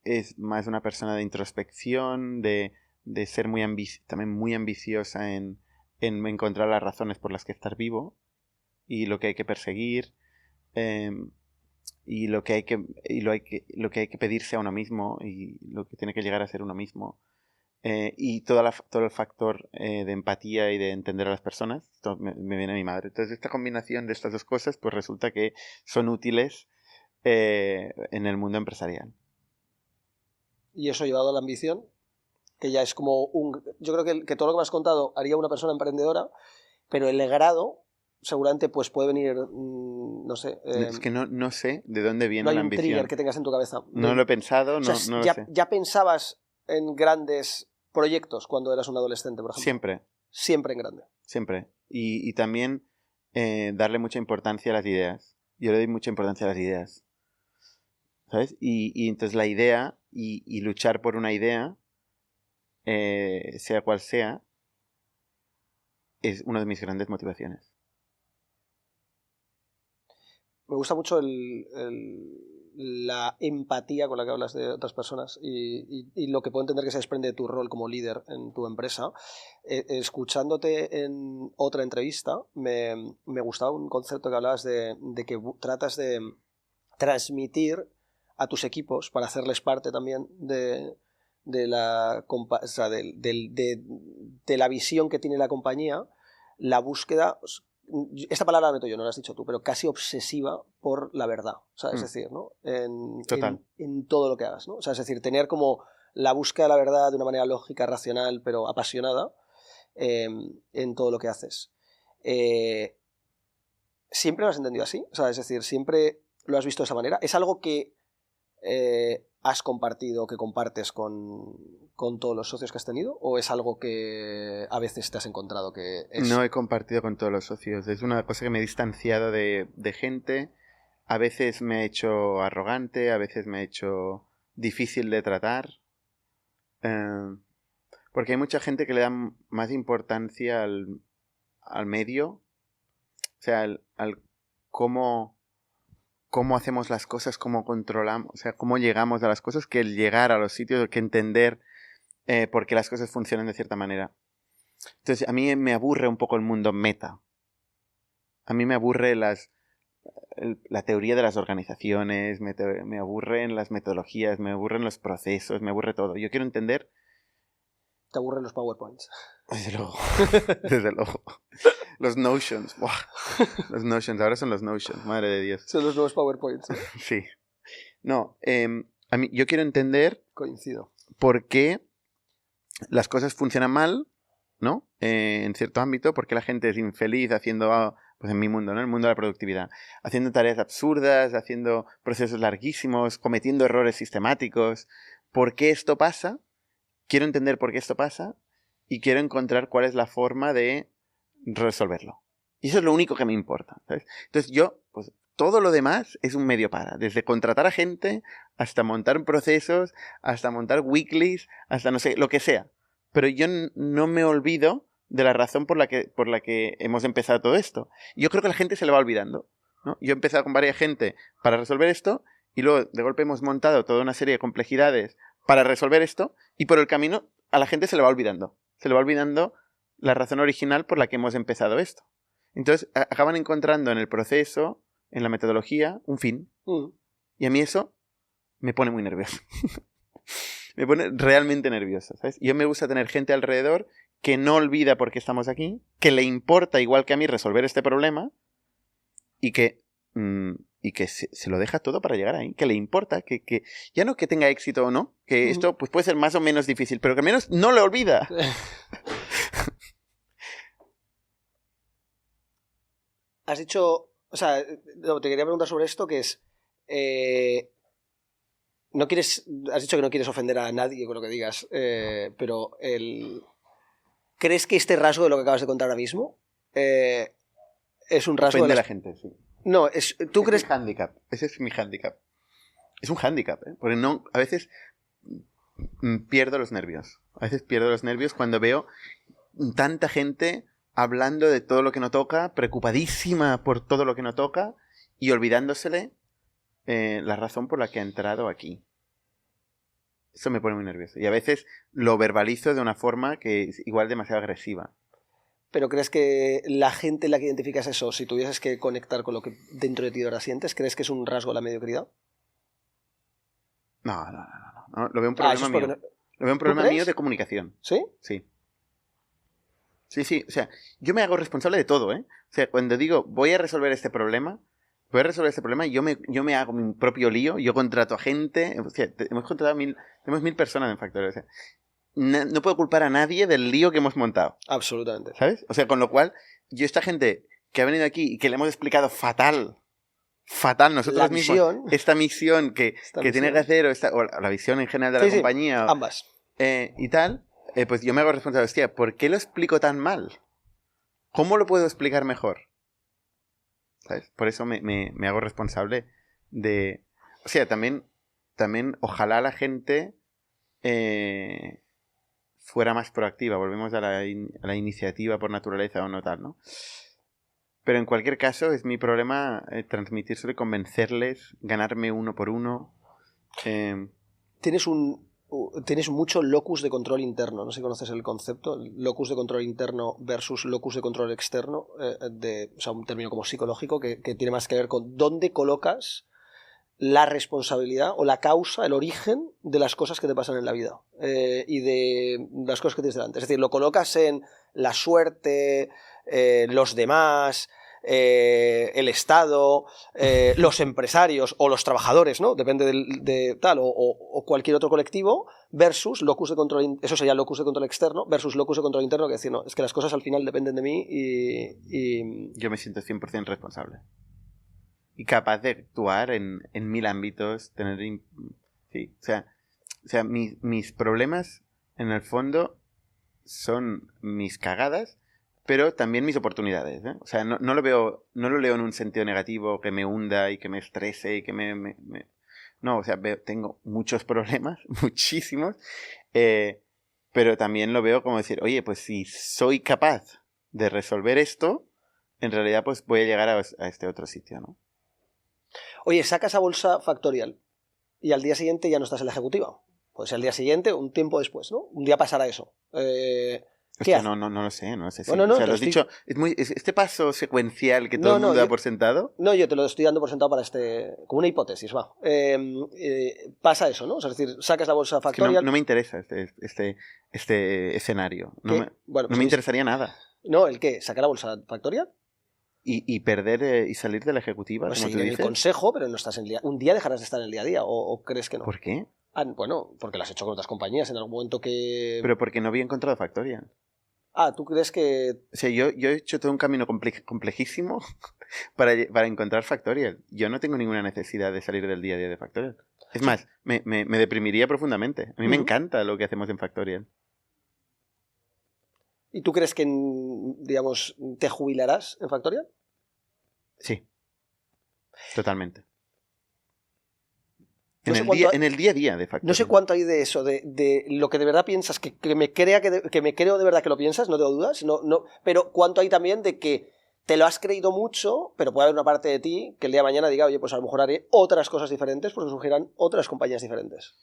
es más una persona de introspección, de ser también muy ambiciosa en encontrar las razones por las que estar vivo y lo que hay que perseguir, y lo que hay que pedirse a uno mismo y lo que tiene que llegar a ser uno mismo, y todo el factor de empatía y de entender a las personas. Esto me viene a mi madre. Entonces esta combinación de estas dos cosas pues resulta que son útiles en el mundo empresarial. ¿Y eso ha llevado a la ambición? Que ya es como yo creo que todo lo que me has contado haría una persona emprendedora, pero el grado seguramente pues puede venir, no sé... es que no sé de dónde viene la ambición. No hay un trigger que tengas en tu cabeza. No lo he pensado, no lo sé. ¿Ya pensabas en grandes proyectos cuando eras un adolescente, por ejemplo? Siempre. Siempre en grande. Siempre. Y también darle mucha importancia a las ideas. Yo le doy mucha importancia a las ideas. ¿Sabes? Y entonces la idea y luchar por una idea, sea cual sea, es una de mis grandes motivaciones. Me gusta mucho la empatía con la que hablas de otras personas y lo que puedo entender que se desprende de tu rol como líder en tu empresa. Escuchándote en otra entrevista, me gustaba un concepto que hablabas de que tratas de transmitir a tus equipos para hacerles parte también de la visión que tiene la compañía, la búsqueda... Esta palabra la meto yo, no la has dicho tú, pero casi obsesiva por la verdad. O sea, es decir, ¿no? En todo lo que hagas, ¿no? O sea, es decir, tener como la búsqueda de la verdad de una manera lógica, racional, pero apasionada en todo lo que haces. ¿Siempre lo has entendido así? O sea, es decir, ¿siempre lo has visto de esa manera? ¿Es algo que has compartido, que compartes con todos los socios que has tenido? ¿O es algo que a veces te has encontrado que es...? No he compartido con todos los socios. Es una cosa que me he distanciado de gente. A veces me he hecho arrogante, a veces me he hecho difícil de tratar. Porque hay mucha gente que le da más importancia al medio. O sea, al cómo hacemos las cosas, cómo controlamos, o sea, cómo llegamos a las cosas, que el llegar a los sitios, que entender por qué las cosas funcionan de cierta manera. Entonces, a mí me aburre un poco el mundo meta. A mí me aburre la teoría de las organizaciones, me aburren las metodologías, me aburren los procesos, me aburre todo. Yo quiero entender... ¿Te aburren los PowerPoints? Desde luego, desde luego. Los Notions, ¡buah! Los Notions, ahora son los Notions, madre de Dios. Son los nuevos PowerPoints. Sí. No, yo quiero entender... Coincido. ¿Por qué las cosas funcionan mal, ¿no? En cierto ámbito, por qué la gente es infeliz haciendo, pues en mi mundo, ¿no? El mundo de la productividad, haciendo tareas absurdas, haciendo procesos larguísimos, cometiendo errores sistemáticos. ¿Por qué esto pasa? Quiero entender por qué esto pasa y quiero encontrar cuál es la forma de resolverlo. Y eso es lo único que me importa, ¿sabes? Entonces yo, pues todo lo demás es un medio para. Desde contratar a gente, hasta montar procesos, hasta montar weeklies, hasta no sé, lo que sea. Pero yo no me olvido de la razón por la que hemos empezado todo esto. Yo creo que la gente se le va olvidando, ¿no? Yo he empezado con varias gente para resolver esto y luego de golpe hemos montado toda una serie de complejidades para resolver esto y por el camino a la gente se le va olvidando. Se le va olvidando la razón original por la que hemos empezado esto. Entonces acaban encontrando en el proceso, en la metodología, un fin. Y a mí eso me pone muy nervioso. Me pone realmente nervioso, ¿sabes? Yo me gusta tener gente alrededor que no olvida por qué estamos aquí, que le importa igual que a mí resolver este problema y que se lo deja todo para llegar ahí, que le importa, que ya no que tenga éxito o no, que esto pues puede ser más o menos difícil, pero que al menos no lo olvida. Has dicho, o sea, te quería preguntar sobre esto, que es, has dicho que no quieres ofender a nadie con lo que digas, pero ¿crees que este rasgo de lo que acabas de contar ahora mismo es un rasgo Ofende a la gente, sí. No, ¿tú crees? Es mi hándicap. Ese es mi hándicap. Es un hándicap, ¿eh? Porque no, a veces pierdo los nervios. A veces pierdo los nervios cuando veo tanta gente hablando de todo lo que no toca, preocupadísima por todo lo que no toca y olvidándosele la razón por la que ha entrado aquí. Eso me pone muy nervioso. Y a veces lo verbalizo de una forma que es igual demasiado agresiva. ¿Pero crees que la gente en la que identificas eso, si tuvieses que conectar con lo que dentro de ti ahora sientes, crees que es un rasgo de la mediocridad? No. Lo veo un problema mío. Lo veo un problema mío de comunicación. ¿Sí? Sí. Sí. O sea, yo me hago responsable de todo, ¿eh? O sea, cuando digo voy a resolver este problema, yo me hago mi propio lío, yo contrato a gente, o sea, tenemos 1000 personas en Factorial, o sea, no puedo culpar a nadie del lío que hemos montado. Absolutamente. ¿Sabes? O sea, con lo cual, yo esta gente que ha venido aquí y que le hemos explicado fatal nosotros mismos, esta misión que tiene que hacer, o la visión en general de la compañía. Ambas. Y tal, pues yo me hago responsable. Hostia, ¿por qué lo explico tan mal? ¿Cómo lo puedo explicar mejor? ¿Sabes? Por eso me hago responsable de... O sea, también ojalá la gente fuera más proactiva. Volvemos a la iniciativa por naturaleza o no tal, ¿no? Pero en cualquier caso es mi problema transmitírselo y convencerles, ganarme uno por uno. Tienes mucho locus de control interno. No sé si conoces el concepto. Locus de control interno versus locus de control externo. O sea, un término como psicológico que tiene más que ver con dónde colocas la responsabilidad o la causa, el origen de las cosas que te pasan en la vida y de las cosas que tienes delante. Es decir, lo colocas en la suerte, los demás, el Estado, los empresarios o los trabajadores, ¿no? Depende de tal, o cualquier otro colectivo, versus locus de control, eso sería locus de control externo, versus locus de control interno, que decir, no, es que las cosas al final dependen de mí y... Yo me siento 100% responsable. Y capaz de actuar en 1000 ámbitos, sí, o sea, mis problemas, en el fondo, son mis cagadas, pero también mis oportunidades, ¿eh? O sea, no lo leo en un sentido negativo que me hunda y que me estrese y que No, o sea, tengo muchos problemas, muchísimos, pero también lo veo como decir, oye, pues si soy capaz de resolver esto, en realidad pues voy a llegar a este otro sitio, ¿no? Oye, sacas a bolsa Factorial y al día siguiente ya no estás en la ejecutiva. Pues al día siguiente, un tiempo después, ¿no? Un día pasará eso. Hostia, no lo sé. Sí. Bueno, no, o sea, lo has dicho, este paso secuencial que todo el mundo da por sentado. No, yo te lo estoy dando por sentado para como una hipótesis, va. Pasa eso, ¿no? O sea, es decir, sacas la bolsa Factorial. Es que no me interesa este escenario. No me interesaría nada. ¿No? ¿El qué? ¿Sacar la bolsa Factorial? Y perder y salir de la ejecutiva, pues como sí, tú en dices. el consejo, pero no estás en el día. Un día dejarás de estar en el día a día, ¿o crees que no? ¿Por qué? Bueno, porque lo has hecho con otras compañías en algún momento que... Pero porque no había encontrado Factorial. ¿tú crees que...? O sea, yo he hecho todo un camino complejísimo para encontrar Factorial. Yo no tengo ninguna necesidad de salir del día a día de Factorial. Es más, me deprimiría profundamente. A mí me encanta lo que hacemos en Factorial. ¿Y tú crees que, digamos, te jubilarás en Factorial? Sí. Totalmente. En el día a día de Factorial. No sé cuánto hay de eso, de lo que de verdad piensas, que me creo de verdad que lo piensas, no tengo dudas, pero cuánto hay también de que te lo has creído mucho, pero puede haber una parte de ti que el día de mañana diga, oye, pues a lo mejor haré otras cosas diferentes porque surgirán otras compañías diferentes.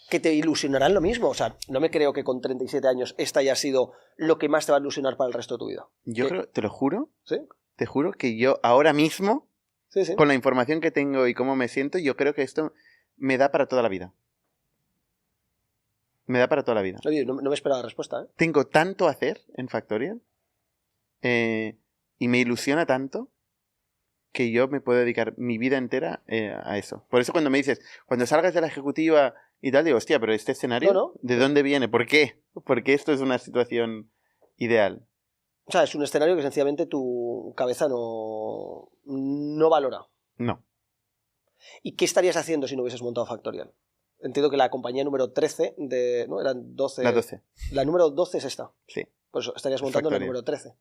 Que te ilusionarán lo mismo. O sea, no me creo que con 37 años esta haya sido lo que más te va a ilusionar para el resto de tu vida. Yo creo, te lo juro. ¿Sí? Te juro que yo ahora mismo, sí. Con la información que tengo y cómo me siento, yo creo que esto me da para toda la vida. Me da para toda la vida. Oye, no me esperaba la respuesta, ¿eh? Tengo tanto a hacer en Factorial y me ilusiona tanto que yo me puedo dedicar mi vida entera a eso. Por eso cuando me dices, cuando salgas de la ejecutiva y tal, digo, hostia, pero este escenario, ¿de dónde viene? ¿Por qué? Porque esto es una situación ideal. O sea, es un escenario que sencillamente tu cabeza no valora. No. ¿Y qué estarías haciendo si no hubieses montado Factorial? Entiendo que la compañía número 13 ¿no? Eran 12. La 12. La número 12 es esta. Sí. Pues estarías montando la número 13.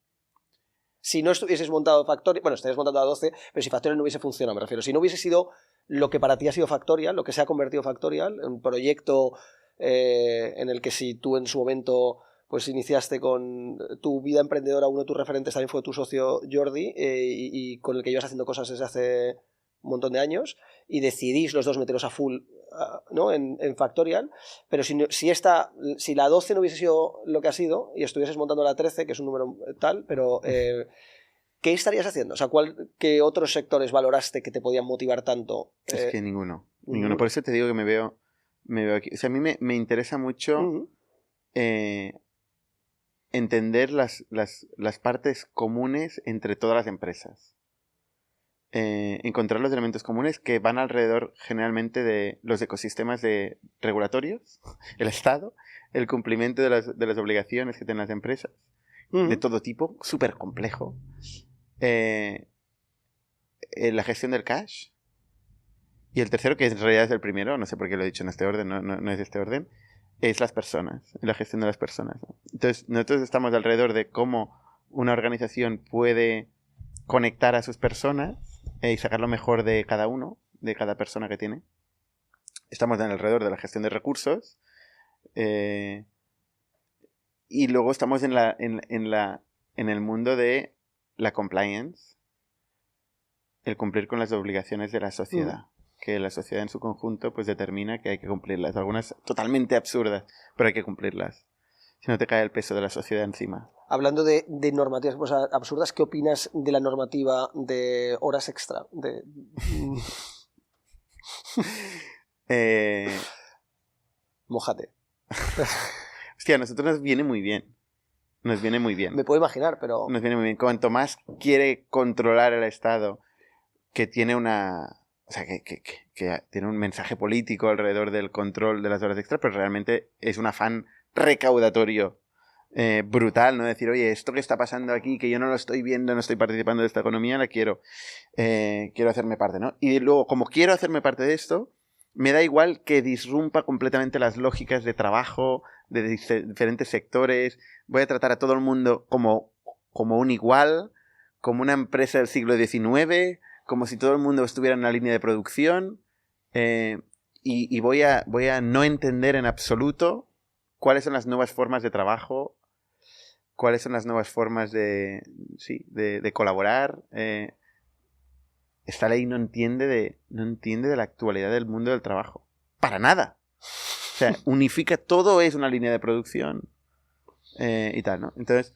Si no estuvieses montado Factorial, bueno, estarías montando la 12, pero si Factorial no hubiese funcionado, me refiero. Si no hubiese sido lo que para ti ha sido Factorial, lo que se ha convertido Factorial, un proyecto en el que si tú en su momento pues iniciaste con tu vida emprendedora, uno de tus referentes también fue tu socio Jordi, y con el que llevas haciendo cosas desde hace un montón de años, y decidís los dos meteros a full, ¿no? en Factorial, pero si la 12 no hubiese sido lo que ha sido y estuvieses montando la 13, que es un número tal, pero ¿qué estarías haciendo? O sea, ¿qué otros sectores valoraste que te podían motivar tanto? Es que ninguno. Por eso te digo que me veo aquí. O sea, a mí me interesa mucho entender las partes comunes entre todas las empresas. Encontrar los elementos comunes que van alrededor generalmente de los ecosistemas regulatorios, el Estado, el cumplimiento de las obligaciones que tienen las empresas, de todo tipo, súper complejo, la gestión del cash, y el tercero, que en realidad es el primero, no sé por qué lo he dicho en este orden, no es este orden, es las personas, la gestión de las personas, ¿no? Entonces, nosotros estamos alrededor de cómo una organización puede conectar a sus personas y sacar lo mejor de cada uno, de cada persona que tiene. Estamos alrededor de la gestión de recursos y luego estamos en el mundo de la compliance, el cumplir con las obligaciones de la sociedad, que la sociedad en su conjunto pues determina que hay que cumplirlas, algunas totalmente absurdas, pero hay que cumplirlas, si no te cae el peso de la sociedad encima. Hablando de normativas pues, absurdas, ¿qué opinas de la normativa de horas extra? Mójate. Hostia, a nosotros nos viene muy bien. Nos viene muy bien. Me puedo imaginar, pero... Nos viene muy bien. Cuanto más quiere controlar el Estado, que tiene o sea, que tiene un mensaje político alrededor del control de las horas extras, pero realmente es un afán recaudatorio brutal, ¿no? Decir, oye, esto que está pasando aquí, que yo no lo estoy viendo, no estoy participando de esta economía, quiero hacerme parte, ¿no? Y luego, como quiero hacerme parte de esto, me da igual que disrumpa completamente las lógicas de trabajo de diferentes sectores. Voy a tratar a todo el mundo como un igual, como una empresa del siglo XIX, como si todo el mundo estuviera en una línea de producción, y voy a no entender en absoluto cuáles son las nuevas formas de trabajo, cuáles son las nuevas formas de colaborar. Esta ley no entiende de la actualidad del mundo del trabajo. Para nada. O sea, unifica, todo es una línea de producción. y tal, ¿no? Entonces,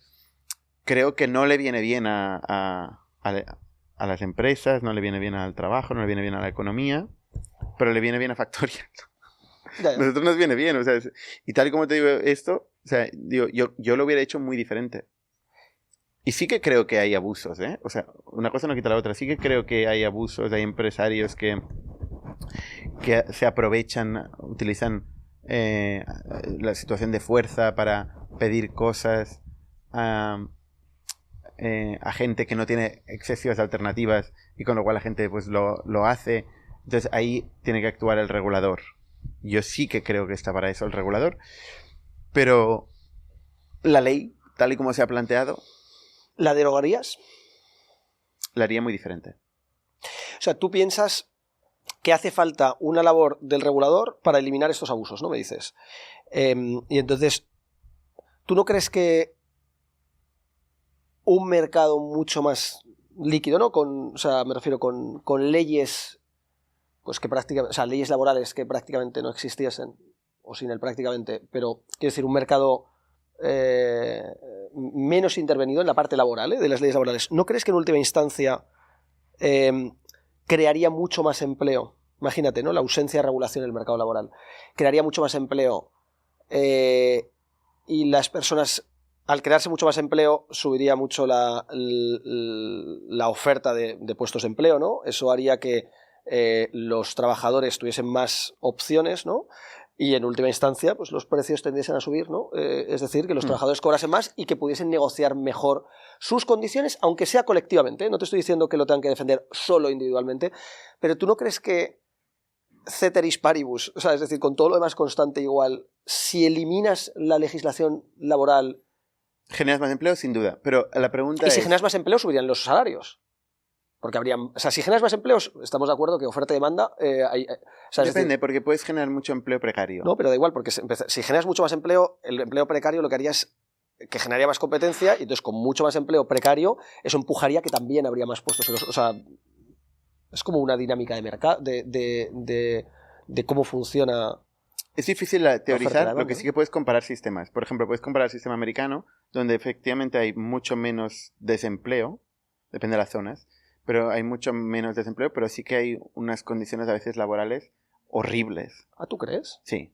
creo que no le viene bien a las empresas, no le viene bien al trabajo, no le viene bien a la economía, pero le viene bien a Factorial. Ya. Nosotros nos viene bien, o sea, y tal y como te digo esto, o sea, digo, yo lo hubiera hecho muy diferente. Y sí que creo que hay abusos, ¿eh? O sea, una cosa no quita la otra. Sí que creo que hay abusos, hay empresarios que se aprovechan, utilizan la situación de fuerza para pedir cosas a gente que no tiene excesivas alternativas y con lo cual la gente pues lo hace. Entonces ahí tiene que actuar el regulador. Yo sí que creo que está para eso el regulador, pero la ley, tal y como se ha planteado, ¿La derogarías? la haría muy diferente. O sea, tú piensas que hace falta una labor del regulador para eliminar estos abusos, ¿no? Me dices. Y entonces, ¿tú no crees que un mercado mucho más líquido, ¿no? O sea, me refiero con leyes, pues que prácticamente, o sea, leyes laborales que prácticamente no existiesen, o sin él prácticamente, pero quiero decir, un mercado menos intervenido en la parte laboral, de las leyes laborales, ¿no crees que en última instancia crearía mucho más empleo? Imagínate, ¿no? La ausencia de regulación en el mercado laboral. Crearía mucho más empleo y las personas, al crearse mucho más empleo, subiría mucho la oferta de puestos de empleo, ¿no? Eso haría que los trabajadores tuviesen más opciones, ¿no? Y en última instancia, pues los precios tendiesen a subir, ¿no? Es decir, que los trabajadores cobrasen más y que pudiesen negociar mejor sus condiciones, aunque sea colectivamente, ¿eh? No te estoy diciendo que lo tengan que defender solo individualmente, pero ¿tú no crees que ceteris paribus, o sea, es decir, con todo lo demás constante igual, si eliminas la legislación laboral... ¿Generas más empleo? Sin duda. Pero la pregunta es... Y si es... generas más empleo, subirían los salarios. Porque habría... O sea, si generas más empleos, estamos de acuerdo que oferta y demanda... o sea, Depende, decir, porque puedes generar mucho empleo precario. No, pero da igual, porque si generas mucho más empleo, el empleo precario lo que haría es que generaría más competencia y entonces con mucho más empleo precario, eso empujaría que también habría más puestos en los... O sea, es como una dinámica de mercado, de cómo funciona... Es difícil teorizar, lo que sí que puedes comparar sistemas. Por ejemplo, puedes comparar el sistema americano, donde efectivamente hay mucho menos desempleo, depende de las zonas, pero hay mucho menos desempleo, pero sí que hay unas condiciones a veces laborales horribles. ¿Ah, tú crees? Sí.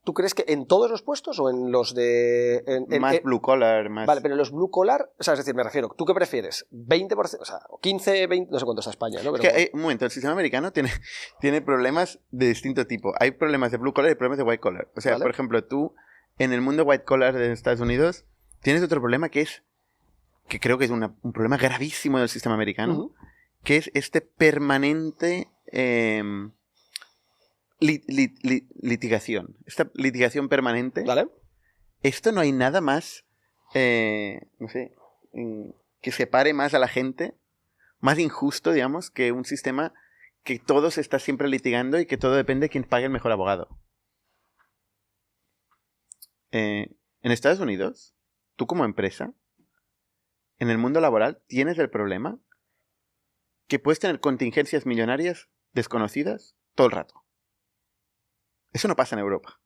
¿Tú crees que en todos los puestos o en los de... más blue collar, más... Vale, pero en los blue collar, o sea, es decir, me refiero, ¿tú qué prefieres? ¿20%? O sea, 15, 20, no sé cuánto está España, ¿no? Pero es que un momento, el sistema americano tiene problemas de distinto tipo. Hay problemas de blue collar y problemas de white collar. O sea, ¿vale? Por ejemplo, tú en el mundo white collar de Estados Unidos tienes otro problema que creo que es un problema gravísimo del sistema americano, que es este permanente... litigación. Esta litigación permanente. ¿Vale? Esto no hay nada más, no sé, que separe más a la gente, más injusto, digamos, que un sistema que todo se está siempre litigando y que todo depende de quién pague el mejor abogado. En Estados Unidos, tú como empresa, en el mundo laboral, tienes el problema que puedes tener contingencias millonarias desconocidas todo el rato. Eso no pasa en Europa.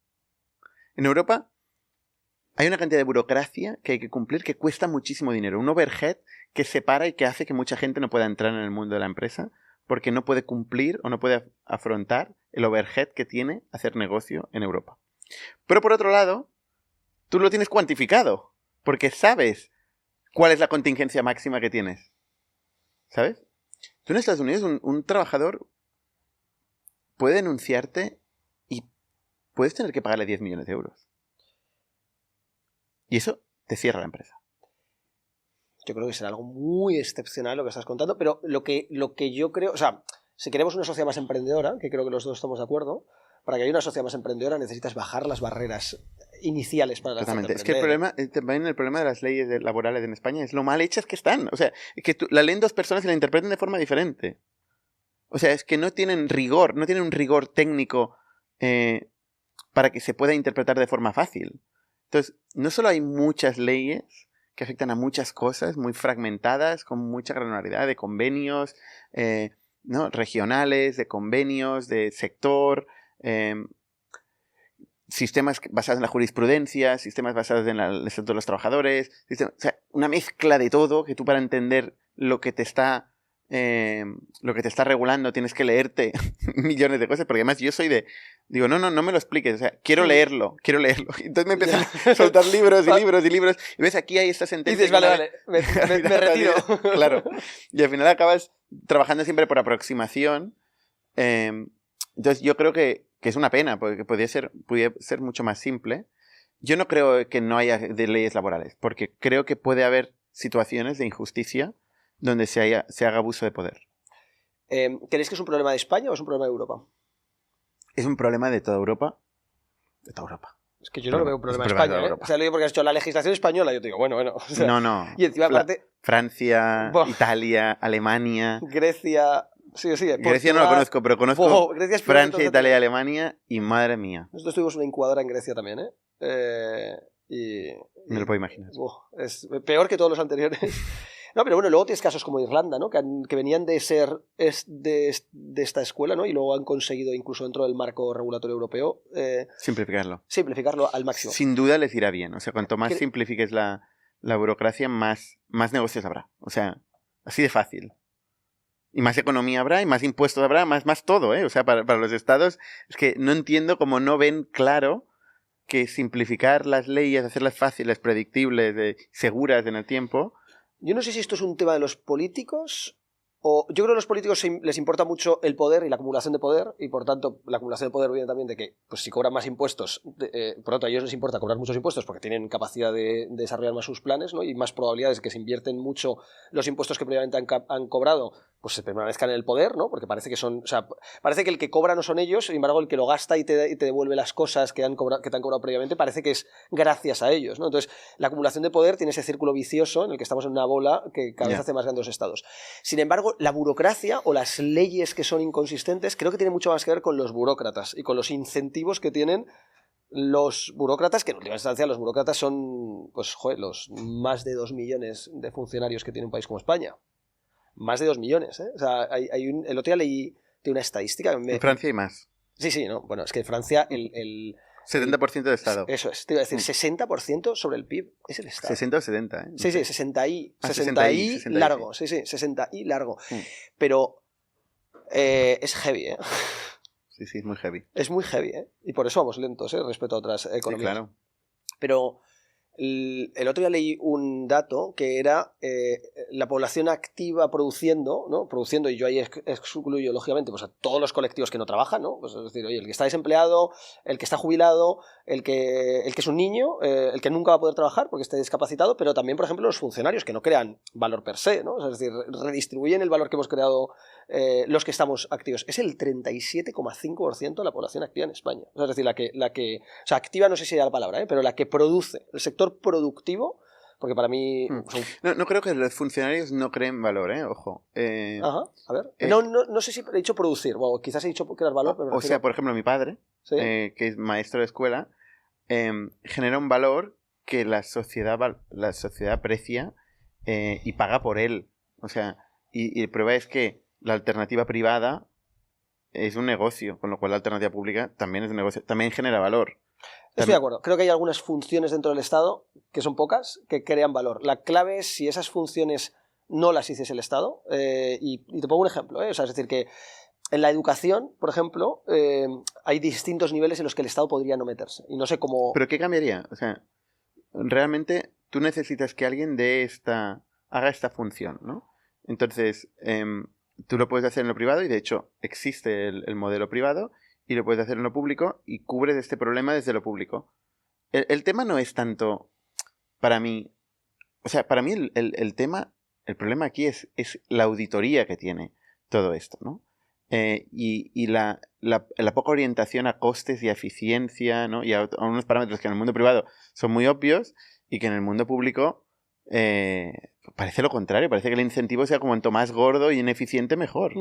En Europa hay una cantidad de burocracia que hay que cumplir que cuesta muchísimo dinero. Un overhead que separa y que hace que mucha gente no pueda entrar en el mundo de la empresa porque no puede cumplir o no puede afrontar el overhead que tiene hacer negocio en Europa. Pero por otro lado, tú lo tienes cuantificado porque sabes cuál es la contingencia máxima que tienes. ¿Sabes? Tú en Estados Unidos un trabajador puede denunciarte y puedes tener que pagarle 10 millones de euros. Y eso te cierra la empresa. Yo creo que será algo muy excepcional lo que estás contando, pero lo que yo creo, o sea, si queremos una sociedad más emprendedora, que creo que los dos estamos de acuerdo, para que haya una sociedad más emprendedora necesitas bajar las barreras iniciales para la Totalmente. Es que también el problema de las leyes laborales en España es lo mal hechas que están. O sea, es que la leen dos personas y la interpretan de forma diferente. O sea, es que no tienen rigor, no tienen un rigor técnico para que se pueda interpretar de forma fácil. Entonces, no solo hay muchas leyes que afectan a muchas cosas, muy fragmentadas, con mucha granularidad de convenios, ¿no? Regionales, de convenios, de sector, sistemas basados en la jurisprudencia, sistemas basados en el Estatuto de los Trabajadores, o sea, una mezcla de todo que tú para entender lo que te está regulando tienes que leerte millones de cosas, porque además yo soy digo, no me lo expliques, o sea, quiero leerlo. Entonces me empiezan a soltar libros y libros y libros, y ves, aquí hay esta sentencia. Y dices, vale, me retiro. Claro, y al final acabas trabajando siempre por aproximación. Entonces yo creo que es una pena, porque podría ser mucho más simple. Yo no creo que no haya de leyes laborales, porque creo que puede haber situaciones de injusticia donde se haga abuso de poder. ¿Creéis que es un problema de España o es un problema de Europa? Es un problema de toda Europa. De toda Europa. Es que yo no lo veo un problema de España, ¿eh? O sea, lo digo porque has hecho la legislación española, yo te digo, bueno. O sea, no. Y encima, aparte... Francia, Italia, Alemania... Grecia... Sí. Grecia no lo conozco, pero conozco Francia, Italia y también. Alemania, y madre mía. Nosotros tuvimos una incubadora en Grecia también, ¿eh? Me lo puedo imaginar. Es peor que todos los anteriores. No, pero bueno, luego tienes casos como Irlanda, ¿no? Que venían de ser de esta escuela, ¿no? Y luego han conseguido, incluso dentro del marco regulatorio europeo, simplificarlo al máximo. Sin duda les irá bien. O sea, cuanto más simplifiques la burocracia, más negocios habrá. O sea, así de fácil. Y más economía habrá, y más impuestos habrá, más todo, ¿eh? O sea, para los estados, es que no entiendo cómo no ven claro que simplificar las leyes, hacerlas fáciles, predictibles, seguras en el tiempo... Yo no sé si esto es un tema de los políticos o... Yo creo que a los políticos les importa mucho el poder y la acumulación de poder, y por tanto la acumulación de poder viene también de que pues, si cobran más impuestos, por lo tanto a ellos les importa cobrar muchos impuestos porque tienen capacidad de desarrollar más sus planes, ¿no? Y más probabilidades de que se invierten mucho los impuestos que previamente han cobrado, pues se permanezcan en el poder, ¿no? Porque parece que son... O sea, parece que el que cobra no son ellos, sin embargo el que lo gasta y te devuelve las cosas que te han cobrado previamente parece que es gracias a ellos, ¿no? Entonces la acumulación de poder tiene ese círculo vicioso en el que estamos en una bola que cada vez hace más grandes los estados. Sin embargo, la burocracia o las leyes que son inconsistentes creo que tiene mucho más que ver con los burócratas y con los incentivos que tienen los burócratas, que en última instancia los burócratas son, pues, los más de 2 millones de funcionarios que tiene un país como España. Más de 2 millones, ¿eh? O sea, el otro día leí de una estadística... En Francia hay más. Sí, ¿no? Bueno, es que en Francia el 70% de Estado. Eso es, te iba a decir, 60% sobre el PIB es el Estado. 60 o 70, ¿eh? Sí, 60 y largo. Sí, 60 y largo. Pero es heavy, ¿eh? Sí, es muy heavy. Es muy heavy, ¿eh? Y por eso vamos lentos, ¿eh? Respecto a otras economías. Sí, claro. Pero el otro día leí un dato que era la población activa produciendo, ¿no? Produciendo, y yo ahí excluyo, lógicamente, pues a todos los colectivos que no trabajan, ¿no? Pues es decir, oye, el que está desempleado, el que está jubilado, el que es un niño, el que nunca va a poder trabajar porque esté discapacitado, pero también, por ejemplo, los funcionarios que no crean valor per se, ¿no? Es decir, redistribuyen el valor que hemos creado los que estamos activos. Es el 37,5% de la población activa en España. O sea, es decir, o sea, activa no sé si era la palabra, pero la que produce, el sector productivo, porque para mí... No creo que los funcionarios no creen valor, ojo. Ajá, a ver. No sé si he dicho producir, o quizás he dicho crear valor, pero... O sea, por ejemplo, mi padre, ¿sí? Que es maestro de escuela, genera un valor que la sociedad aprecia y paga por él. O sea, y la prueba es que la alternativa privada es un negocio, con lo cual la alternativa pública también es un negocio, también genera valor. Estoy de acuerdo. Creo que hay algunas funciones dentro del Estado, que son pocas, que crean valor. La clave es si esas funciones no las hiciese el Estado. Y te pongo un ejemplo, O sea, es decir, que en la educación, por ejemplo, hay distintos niveles en los que el Estado podría no meterse. Y no sé cómo... ¿Pero qué cambiaría? O sea, realmente tú necesitas que alguien haga esta función, ¿no? Entonces, tú lo puedes hacer en lo privado y, de hecho, existe el modelo privado, y lo puedes hacer en lo público y cubres este problema desde lo público. El tema no es tanto, para mí, o sea, para mí el problema aquí es la auditoría que tiene todo esto, ¿no? Y la poca orientación a costes y a eficiencia, ¿no? Y a unos parámetros que en el mundo privado son muy obvios y que en el mundo público parece lo contrario, parece que el incentivo sea cuanto más gordo y ineficiente mejor.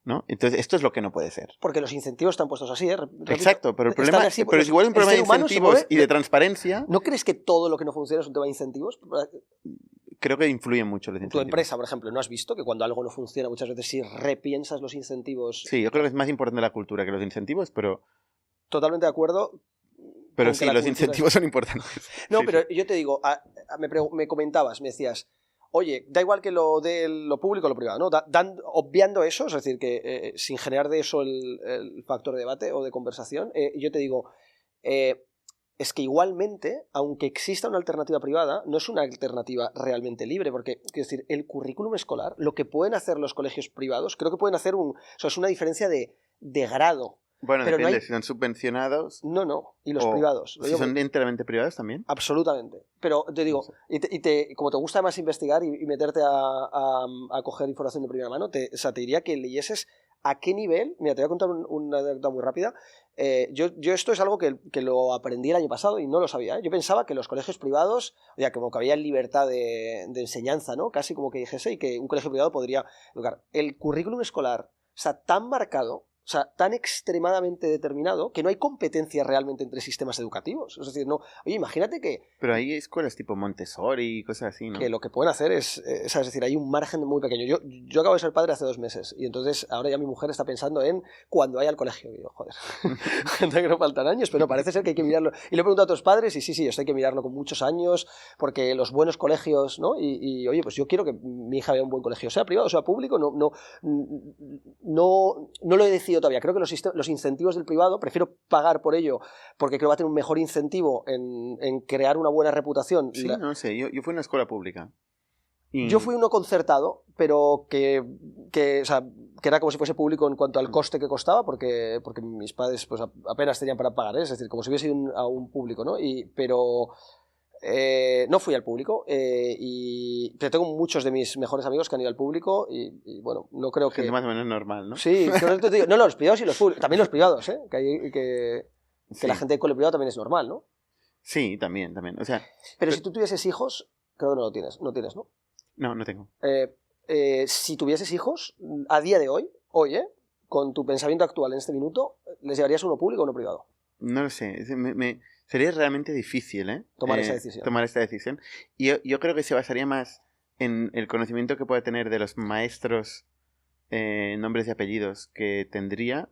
¿No? Entonces, esto es lo que no puede ser. Porque los incentivos están puestos así, Exacto, pero el problema pero es igual un problema de incentivos y de transparencia. ¿No crees que todo lo que no funciona es un tema de incentivos? Creo que influyen mucho los incentivos. Tu empresa, por ejemplo, ¿no has visto que cuando algo no funciona muchas veces si repiensas los incentivos? Sí, yo creo que es más importante la cultura que los incentivos, pero... Totalmente de acuerdo. Pero con sí, que la los cultura incentivos son importantes. No, Sí, pero sí. yo te digo, me comentabas, me decías, oye, da igual que lo de lo público o lo privado, ¿no? Obviando eso, es decir, que sin generar de eso el factor de debate o de conversación, yo te digo, es que igualmente, aunque exista una alternativa privada, no es una alternativa realmente libre, porque, quiero decir, el currículum escolar, lo que pueden hacer los colegios privados, creo que pueden hacer o sea, es una diferencia de grado. Bueno, Pero depende, no hay... si son subvencionados No, y los o privados. Lo si digo son enteramente privados también. absolutamente. Pero te digo, No sé. como te gusta más investigar y meterte a coger información de primera mano, o sea, te diría que leyeses a qué nivel. Mira, te voy a contar una anécdota muy rápida. Yo esto es algo que lo aprendí el año pasado y no lo sabía, ¿eh? Yo pensaba que los colegios privados, ya como que había libertad de enseñanza, ¿no? Casi como que dijese, y que un colegio privado podría educar. El currículum escolar está tan marcado, o sea, tan extremadamente determinado, que no hay competencia realmente entre sistemas educativos. Es decir, no, oye, imagínate Pero hay escuelas tipo Montessori y cosas así, ¿no? que lo que pueden hacer es decir, hay un margen muy pequeño. Yo acabo de ser padre hace 2 meses y entonces ahora ya mi mujer está pensando en cuando vaya al colegio. Y digo, joder, gente que no faltan años, pero parece ser que hay que mirarlo. Y le he preguntado a otros padres y sí, esto hay que mirarlo con muchos años porque los buenos colegios, ¿no? Oye, pues yo quiero que mi hija vea un buen colegio, sea privado o sea público, no lo he decidido todavía. Creo que los incentivos del privado, prefiero pagar por ello porque creo que va a tener un mejor incentivo en crear una buena reputación. Sí, no sé, yo fui a una escuela pública. Y... Yo fui uno concertado, pero que era como si fuese público en cuanto al coste que costaba, porque mis padres pues apenas tenían para pagar, ¿eh? Es decir, como si hubiese ido a un público, ¿no? Pero no fui al público, pero tengo muchos de mis mejores amigos que han ido al público y bueno, no creo que... Gente más o menos normal, ¿no? Sí, te digo, no, los privados y los públicos, también los privados, ¿eh? Que Sí. la gente de cole privado también es normal, ¿no? Sí, también. O sea, Pero si tú tuvieses hijos, creo que no tienes, ¿no? no tengo. Si tuvieses hijos, a día de hoy, con tu pensamiento actual en este minuto, ¿les llevarías uno público o uno privado? No lo sé. Sería realmente difícil, ¿eh? Tomar esa decisión. Tomar esta decisión. Y yo creo que se basaría más en el conocimiento que pueda tener de los maestros, nombres y apellidos que tendría,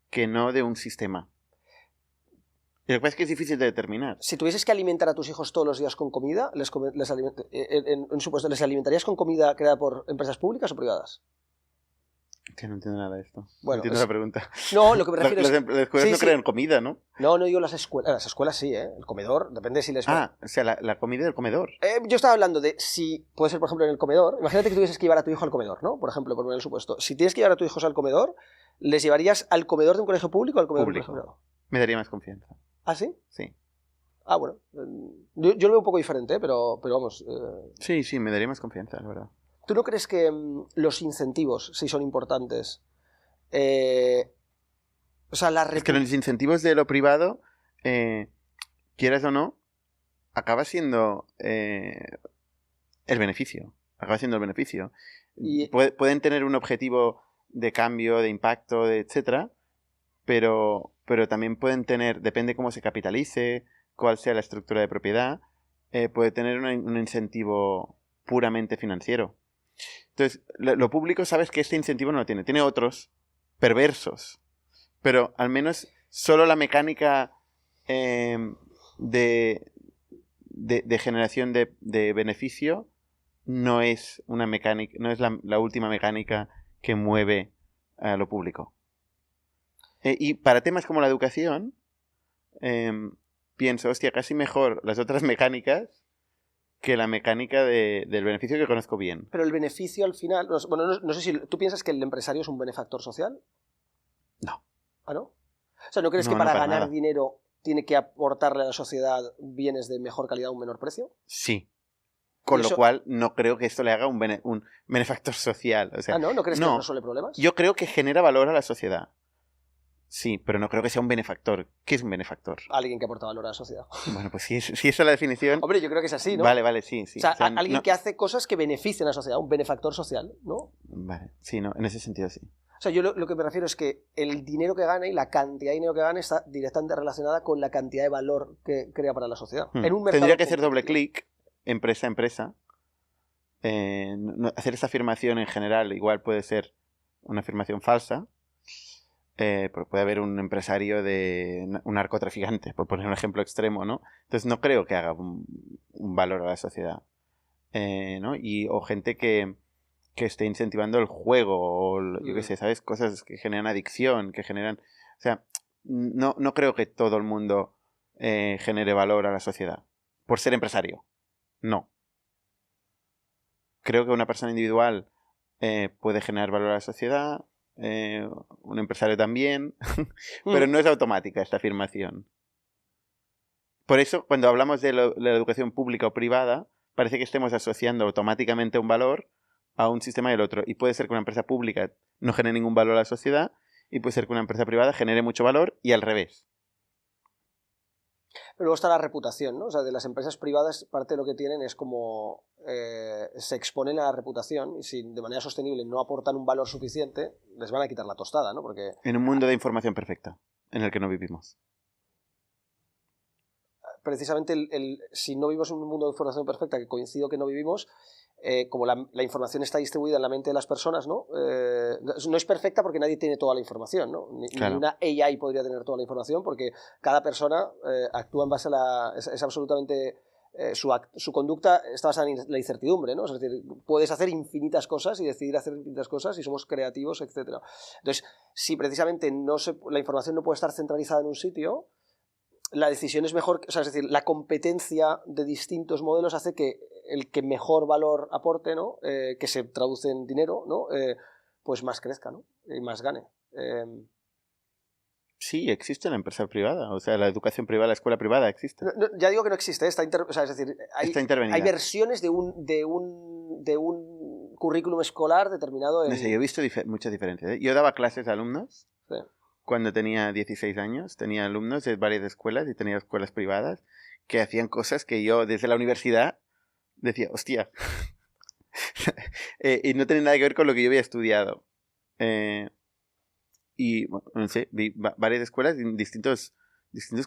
que no de un sistema. Lo que pasa es que es difícil de determinar. Si tuvieses que alimentar a tus hijos todos los días con comida, ¿les alimentarías con comida creada por empresas públicas o privadas? Que no entiendo nada de esto. Bueno, no entiendo la pregunta. No, lo que me refiero es... Las escuelas no crean comida, ¿no? No digo las escuelas. Las escuelas sí, ¿eh? El comedor, depende si les... O sea, la comida del comedor. Yo estaba hablando de si puede ser, por ejemplo, en el comedor. Imagínate que tuvieses que llevar a tu hijo al comedor, ¿no? Por ejemplo, por poner el supuesto. Si tienes que llevar a tus hijos al comedor, ¿les llevarías al comedor de un colegio público o al comedor de un colegio privado? Me daría más confianza. ¿Ah, sí? Sí. Ah, bueno. Yo lo veo un poco diferente, pero vamos. Sí, me daría más confianza, la verdad. ¿Tú no crees que los incentivos sí son importantes? O sea, es que los incentivos de lo privado, quieras o no, acaba siendo el beneficio. Acaba siendo el beneficio. Pueden tener un objetivo de cambio, de impacto, etcétera, pero también pueden tener, depende cómo se capitalice, cuál sea la estructura de propiedad, puede tener un incentivo puramente financiero. Entonces, lo público sabes que este incentivo no lo tiene. Tiene otros perversos, pero al menos solo la mecánica de generación de beneficio no es una mecánica, no es la última mecánica que mueve a lo público. Y para temas como la educación, pienso, hostia, casi mejor las otras mecánicas que la mecánica del beneficio que conozco bien. Pero el beneficio al final... Bueno, no sé si... ¿Tú piensas que el empresario es un benefactor social? No. ¿Ah, no? O sea, ¿no crees que para ganar dinero tiene que aportarle a la sociedad bienes de mejor calidad a un menor precio? Sí. Con lo cual, no creo que esto le haga un benefactor social. O sea, ¿No crees que resuelve problemas? Yo creo que genera valor a la sociedad. Sí, pero no creo que sea un benefactor. ¿Qué es un benefactor? Alguien que aporta valor a la sociedad. Bueno, pues si esa es la definición... Hombre, yo creo que es así, ¿no? Vale, sí. O sea, alguien que hace cosas que benefician a la sociedad, un benefactor social, ¿no? Vale, sí, no, en ese sentido sí. O sea, yo lo que me refiero es que el dinero que gana y la cantidad de dinero que gana está directamente relacionada con la cantidad de valor que crea para la sociedad. En un mercado tendría que hacer doble clic, empresa a empresa. Hacer esta afirmación en general igual puede ser una afirmación falsa. puede haber un empresario un narcotraficante, por poner un ejemplo extremo, ¿no? Entonces no creo que haga un valor a la sociedad, ¿no? O gente que esté incentivando el juego, o yo qué sé, ¿sabes? Cosas que generan adicción, que generan... O sea, no creo que todo el mundo genere valor a la sociedad por ser empresario. No. Creo que una persona individual puede generar valor a la sociedad, un empresario también, pero no es automática esta afirmación. Por eso, cuando hablamos de la educación pública o privada, parece que estemos asociando automáticamente un valor a un sistema y el otro. Y puede ser que una empresa pública no genere ningún valor a la sociedad, y puede ser que una empresa privada genere mucho valor, y al revés. Pero luego está la reputación, ¿no? O sea, de las empresas privadas, parte de lo que tienen es como se exponen a la reputación, y si de manera sostenible no aportan un valor suficiente, les van a quitar la tostada, ¿no? Porque en un mundo de información perfecta, en el que no vivimos. Precisamente si no vivimos en un mundo de información perfecta, que coincido que no vivimos, como la información está distribuida en la mente de las personas, ¿no? No es perfecta porque nadie tiene toda la información, ¿no? Claro. Ninguna AI podría tener toda la información, porque cada persona actúa en base a la... Es absolutamente... Su conducta está basada en la incertidumbre, ¿no? Es decir, puedes hacer infinitas cosas y decidir hacer infinitas cosas y somos creativos, etc. Entonces, si precisamente la información no puede estar centralizada en un sitio, la decisión es mejor, o sea, es decir, la competencia de distintos modelos hace que el que mejor valor aporte, ¿no? Que se traduce en dinero, ¿no? Pues más crezca, ¿no? Y más gane. Sí, existe la empresa privada, o sea, la educación privada, la escuela privada existe. Ya digo que no existe, o sea, es decir, está intervenida. Hay versiones de un currículum escolar determinado en... No sé, yo he visto muchas diferencias, ¿eh? Yo daba clases a alumnos. Sí. Cuando tenía 16 años, tenía alumnos de varias escuelas y tenía escuelas privadas que hacían cosas que yo desde la universidad decía, hostia, y no tenía nada que ver con lo que yo había estudiado. Y, bueno, no sé, vi varias escuelas en distintos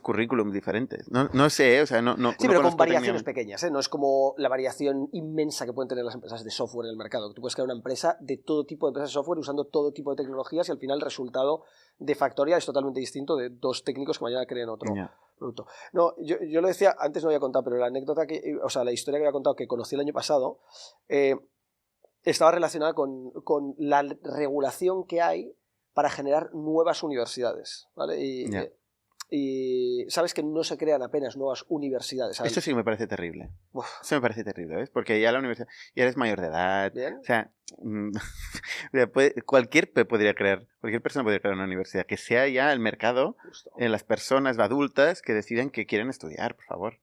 currículums diferentes. No sé, o sea, no sí, pero con variaciones pequeñas, ¿eh? No es como la variación inmensa que pueden tener las empresas de software en el mercado. Tú puedes crear una empresa de todo tipo de empresas de software usando todo tipo de tecnologías y al final el resultado de Factorial es totalmente distinto de dos técnicos que mañana creen otro producto. No, yo lo decía, antes no había contado, pero la anécdota la historia que había contado que conocí el año pasado estaba relacionada con la regulación que hay para generar nuevas universidades, ¿vale? Y sabes que no se crean apenas nuevas universidades, ¿sabes? Esto sí me parece terrible. Eso me parece terrible, ¿ves? Porque ya la universidad, ya eres mayor de edad. ¿Bien? O sea, cualquier persona podría crear una universidad. Que sea ya el mercado, en las personas adultas que deciden que quieren estudiar, por favor.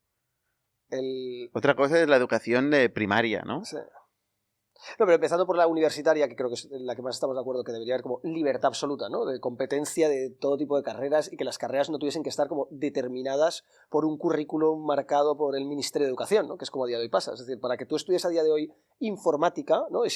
Otra cosa es la educación primaria, ¿no? Sí. No, pero empezando por la universitaria, que creo que es la que más estamos de acuerdo, que debería haber como libertad absoluta, ¿no? De competencia de todo tipo de carreras y que las carreras no tuviesen que estar como determinadas por un currículum marcado por el Ministerio de Educación, ¿no? Que es como a día de hoy pasa. Es decir, para que tú estudies a día de hoy informática, ¿no? Y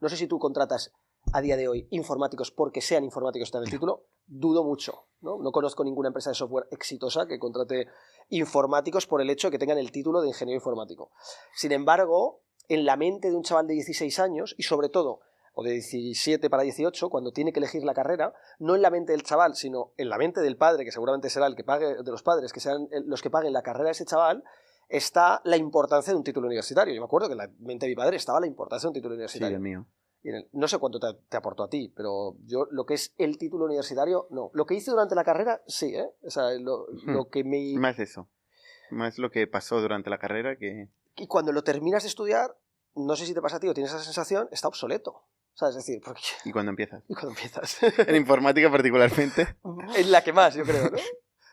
no sé si tú contratas a día de hoy informáticos porque sean informáticos está en el título, dudo mucho, ¿no? No conozco ninguna empresa de software exitosa que contrate informáticos por el hecho de que tengan el título de ingeniero informático. Sin embargo, en la mente de un chaval de 16 años, y sobre todo, o de 17 para 18, cuando tiene que elegir la carrera, no en la mente del chaval, sino en la mente del padre, que seguramente será el que pague, de los padres, que sean los que paguen la carrera de ese chaval, está la importancia de un título universitario. Yo me acuerdo que en la mente de mi padre estaba la importancia de un título universitario. Sí, el mío. Y no sé cuánto te aportó a ti, pero yo lo que es el título universitario, no. Lo que hice durante la carrera, sí, ¿eh? O sea, lo que me... Más eso. Más lo que pasó durante la carrera que... Y cuando lo terminas de estudiar, no sé si te pasa a ti o tienes esa sensación, está obsoleto. ¿Sabes? Es decir, porque... ¿Y cuando empiezas? ¿Y cuando empiezas? En informática particularmente. En la que más, yo creo, ¿no?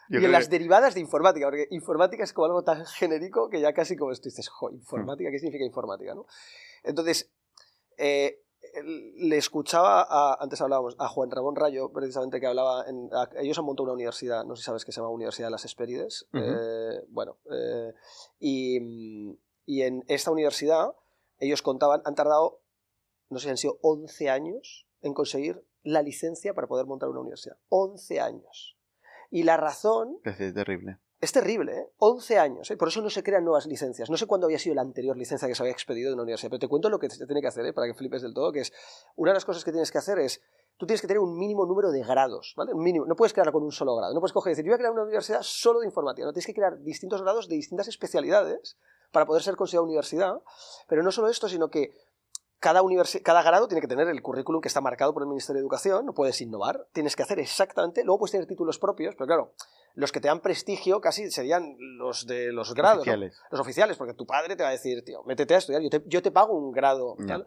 Yo y en las derivadas de informática, porque informática es como algo tan genérico que ya casi como esto dices, jo, informática, ¿qué significa informática, no? Entonces, le escuchaba, antes hablábamos, a Juan Ramón Rayo, precisamente, que hablaba, ellos han montado una universidad, no sé si sabes, que se llama Universidad de las Hespérides, y en esta universidad ellos contaban, han tardado, no sé si han sido 11 años en conseguir la licencia para poder montar una universidad. 11 años. Y la razón... Es terrible. Es terrible, ¿eh? 11 años, ¿eh? Por eso no se crean nuevas licencias. No sé cuándo había sido la anterior licencia que se había expedido de una universidad, pero te cuento lo que se tiene que hacer, ¿eh? Para que flipes del todo, que es... Una de las cosas que tienes que hacer es tú tienes que tener un mínimo número de grados, ¿vale? Un mínimo, no puedes crearlo con un solo grado, no puedes coger y decir, yo voy a crear una universidad solo de informática, no, tienes que crear distintos grados de distintas especialidades para poder ser considerada universidad, pero no solo esto, sino que cada grado tiene que tener el currículum que está marcado por el Ministerio de Educación, no puedes innovar, tienes que hacer exactamente, luego puedes tener títulos propios, pero claro, los que te dan prestigio casi serían los de los grados, oficiales. ¿no? Los oficiales, porque tu padre te va a decir, tío, métete a estudiar, yo te pago un grado, ¿tal?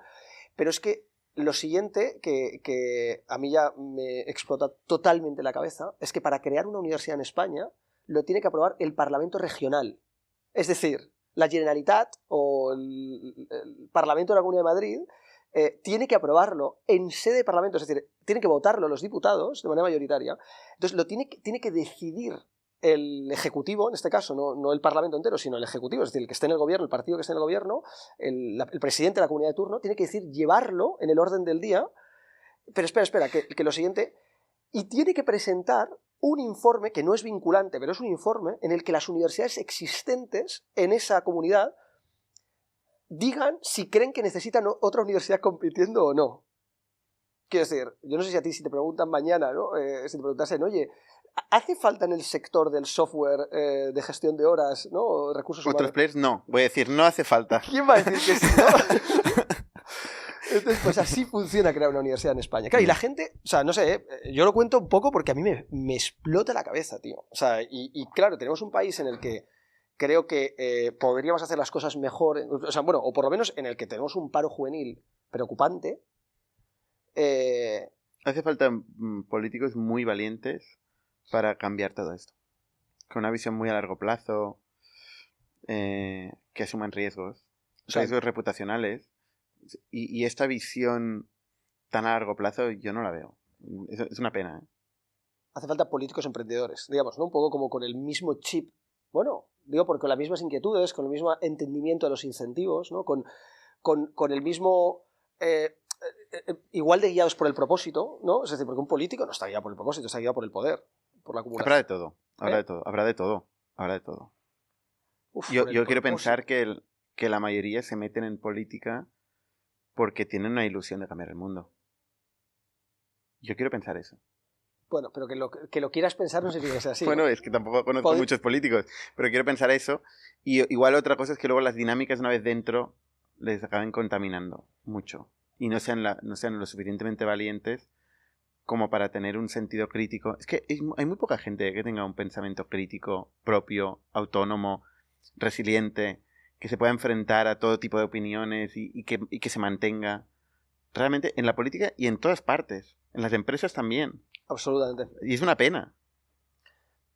Pero es que lo siguiente que a mí ya me explota totalmente la cabeza es que para crear una universidad en España lo tiene que aprobar el Parlamento regional, es decir, la Generalitat o el Parlamento de la Comunidad de Madrid tiene que aprobarlo en sede de Parlamento, es decir, tienen que votarlo los diputados de manera mayoritaria. Entonces lo tiene que decidir el Ejecutivo, en este caso, no el Parlamento entero, sino el Ejecutivo, es decir, el que esté en el gobierno, el partido que esté en el gobierno, el presidente de la comunidad de turno, tiene que decir llevarlo en el orden del día. Pero espera, que lo siguiente, y tiene que presentar un informe que no es vinculante, pero es un informe en el que las universidades existentes en esa comunidad digan si creen que necesitan otra universidad compitiendo o no. Quiero decir, yo no sé si a ti, si te preguntan mañana, ¿no? Si te preguntasen, oye, ¿hace falta en el sector del software de gestión de horas, ¿no? O recursos humanos? Otros players no. Voy a decir, no hace falta. ¿Quién va a decir que sí, no? Entonces, pues así funciona crear una universidad en España. Claro, y la gente, o sea, no sé, yo lo cuento un poco porque a mí me explota la cabeza, tío. O sea, y claro, tenemos un país en el que creo que podríamos hacer las cosas mejor, o sea, bueno, o por lo menos en el que tenemos un paro juvenil preocupante. Hace falta políticos muy valientes para cambiar todo esto. Con una visión muy a largo plazo, que asuman riesgos, riesgos reputacionales. Y esta visión tan a largo plazo yo no la veo. Es una pena, ¿eh? Hace falta políticos emprendedores, digamos, ¿no? Un poco como con el mismo chip. Bueno, digo, porque con las mismas inquietudes, con el mismo entendimiento de los incentivos, ¿no? Con el mismo... igual de guiados por el propósito, ¿no? Es decir, porque un político no está guiado por el propósito, está guiado por el poder, por la acumulación. Habrá de todo, habrá de todo. Uf, yo quiero pensar que la mayoría se meten en política porque tienen una ilusión de cambiar el mundo. Yo quiero pensar eso. Bueno, pero que lo quieras pensar no significa que sea así. Bueno, ¿no? es que tampoco conozco muchos políticos, pero quiero pensar eso. Y igual otra cosa es que luego las dinámicas una vez dentro les acaben contaminando mucho. Y no sean lo suficientemente valientes como para tener un sentido crítico. Es que hay muy poca gente que tenga un pensamiento crítico propio, autónomo, resiliente, que se pueda enfrentar a todo tipo de opiniones y que se mantenga realmente en la política y en todas partes. En las empresas también. Absolutamente. Y es una pena.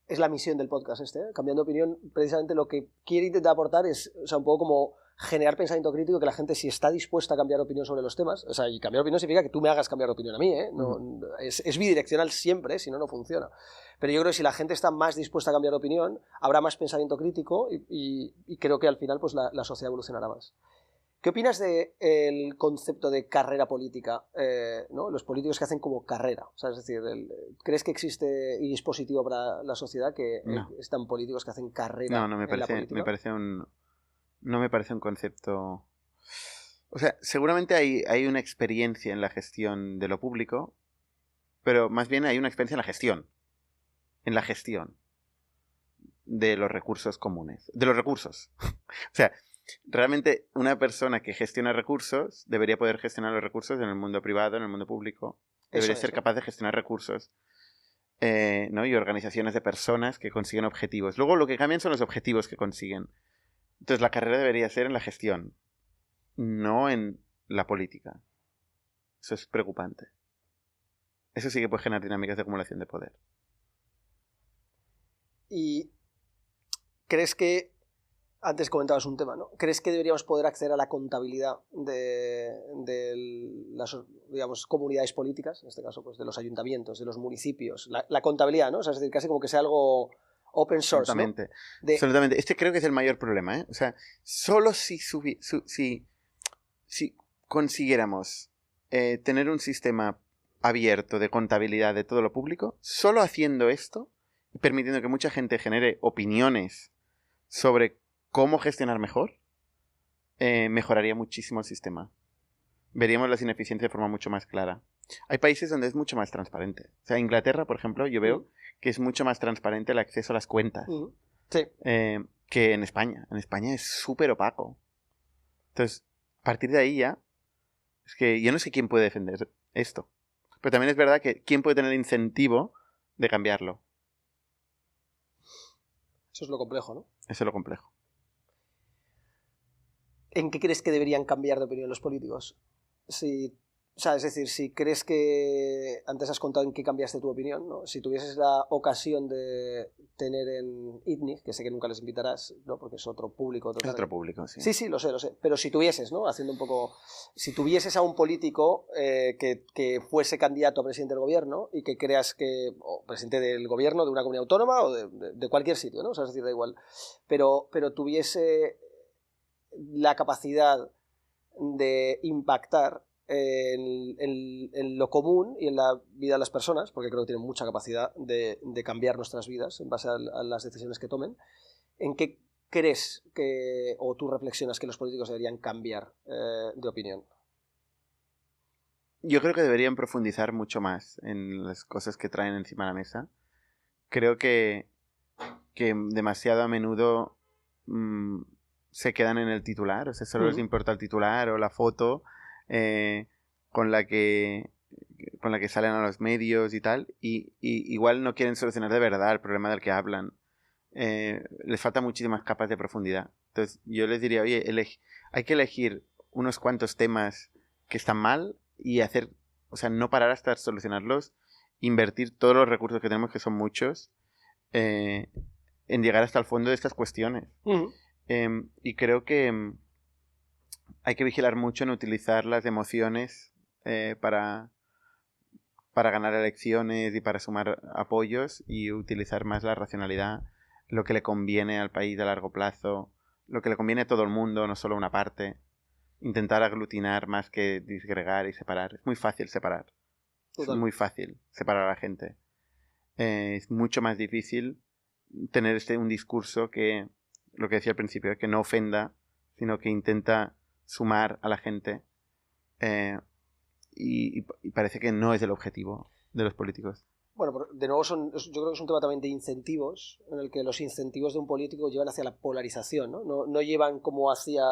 Es la misión del podcast Cambiando de opinión, precisamente lo que quiere intentar aportar es, o sea, un poco como generar pensamiento crítico, que la gente, si está dispuesta a cambiar de opinión sobre los temas, o sea, y cambiar de opinión significa que tú me hagas cambiar de opinión a mí, no, es bidireccional siempre, si no, no funciona. Pero yo creo que si la gente está más dispuesta a cambiar de opinión, habrá más pensamiento crítico y creo que al final pues la sociedad evolucionará más. ¿Qué opinas del concepto de carrera política? ¿No? Los políticos que hacen como carrera. O sea, es decir, ¿crees que existe y es positivo para la sociedad que están políticos que hacen carrera no me en la política? No me parece un concepto... O sea, seguramente hay una experiencia en la gestión de lo público, pero más bien hay una experiencia en la gestión. En la gestión de los recursos comunes. De los recursos. O sea... Realmente una persona que gestiona recursos debería poder gestionar los recursos en el mundo privado, en el mundo público. Debería ser capaz de gestionar recursos, ¿no? Y organizaciones de personas que consiguen objetivos. Luego lo que cambian son los objetivos que consiguen. Entonces la carrera debería ser en la gestión, no en la política. Eso es preocupante. Eso sí que puede generar dinámicas de acumulación de poder. ¿Y crees que antes comentabas un tema, ¿no? ¿Crees que deberíamos poder acceder a la contabilidad de las, digamos, comunidades políticas? En este caso, pues de los ayuntamientos, de los municipios. La contabilidad, ¿no? O sea, es decir, casi como que sea algo open source, absolutamente, ¿no? Absolutamente. Este creo que es el mayor problema, ¿eh? O sea, solo si consiguiéramos tener un sistema abierto de contabilidad de todo lo público, solo haciendo esto, y permitiendo que mucha gente genere opiniones sobre cómo gestionar mejor, mejoraría muchísimo el sistema. veríamos las ineficiencias de forma mucho más clara. Hay países donde es mucho más transparente. O sea, Inglaterra, por ejemplo, yo veo que es mucho más transparente el acceso a las cuentas Sí. que en España. En España es súper opaco. Entonces, a partir de ahí ya, es que yo no sé quién puede defender esto. Pero también es verdad que quién puede tener el incentivo de cambiarlo. Eso es lo complejo, ¿no? Eso es lo complejo. ¿En qué crees que deberían cambiar de opinión los políticos? O sea, es decir, si crees que... Antes has contado en qué cambiaste tu opinión, ¿no? Si tuvieses la ocasión de tener en ITNIC, que sé que nunca les invitarás, ¿no? Porque es otro público. Es otro público, sí. Sí, lo sé. Pero si tuvieses, ¿no? Haciendo un poco... Si tuvieses a un político que fuese candidato a presidente del gobierno y que creas que... O presidente del gobierno de una comunidad autónoma o de cualquier sitio, ¿no? O sea, es decir, da igual. Pero tuviese la capacidad de impactar en lo común y en la vida de las personas, porque creo que tienen mucha capacidad de cambiar nuestras vidas en base a las decisiones que tomen. ¿En qué crees que, o tú reflexionas que los políticos deberían cambiar de opinión? Yo creo que deberían profundizar mucho más en las cosas que traen encima de la mesa. Creo que demasiado a menudo se quedan en el titular, o sea, solo les importa el titular o la foto con la que salen a los medios y tal, y igual no quieren solucionar de verdad el problema del que hablan. Les falta muchísimas capas de profundidad. Entonces yo les diría, oye, hay que elegir unos cuantos temas que están mal y hacer, o sea, no parar hasta solucionarlos, invertir todos los recursos que tenemos, que son muchos, en llegar hasta el fondo de estas cuestiones. Y creo que hay que vigilar mucho en utilizar las emociones para ganar elecciones y para sumar apoyos, y utilizar más la racionalidad, lo que le conviene al país a largo plazo, lo que le conviene a todo el mundo, no solo a una parte. Intentar aglutinar más que disgregar y separar. Es muy fácil separar. Total. Es muy fácil separar a la gente. Es mucho más difícil tener un discurso que, lo que decía al principio, que no ofenda, sino que intenta sumar a la gente, y parece que no es el objetivo de los políticos. Bueno, de nuevo yo creo que es un tema también de incentivos, en el que los incentivos de un político llevan hacia la polarización, ¿no? No llevan como hacia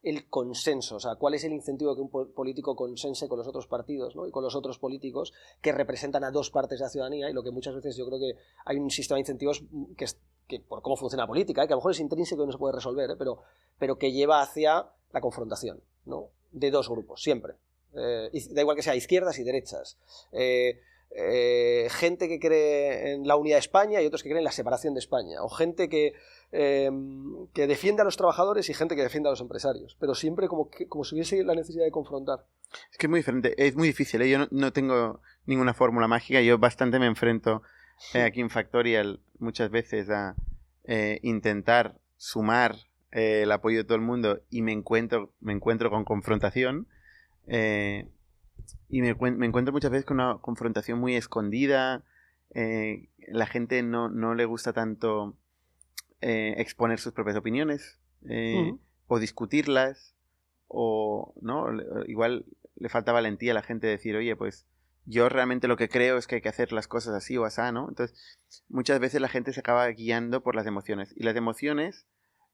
el consenso. O sea, ¿cuál es el incentivo de que un político consense con los otros partidos, ¿no? Y con los otros políticos que representan a dos partes de la ciudadanía? Y lo que muchas veces yo creo que hay un sistema de incentivos que por cómo funciona la política, que a lo mejor es intrínseco y no se puede resolver, pero que lleva hacia la confrontación, ¿no? De dos grupos, siempre. Y da igual que sea izquierdas y derechas. Gente que cree en la unidad de España y otros que creen en la separación de España, o gente que defiende a los trabajadores y gente que defiende a los empresarios, pero siempre como si hubiese la necesidad de confrontar. Es que es muy diferente, es muy difícil, ¿eh? Yo no tengo ninguna fórmula mágica. Yo bastante me enfrento aquí en Factorial muchas veces a intentar sumar el apoyo de todo el mundo, y me encuentro con confrontación. Y me encuentro muchas veces con una confrontación muy escondida. La gente no le gusta tanto exponer sus propias opiniones, o discutirlas, o no, igual le falta valentía a la gente de decir, oye, pues yo realmente lo que creo es que hay que hacer las cosas así o así, ¿no? Entonces, muchas veces la gente se acaba guiando por las emociones, y las emociones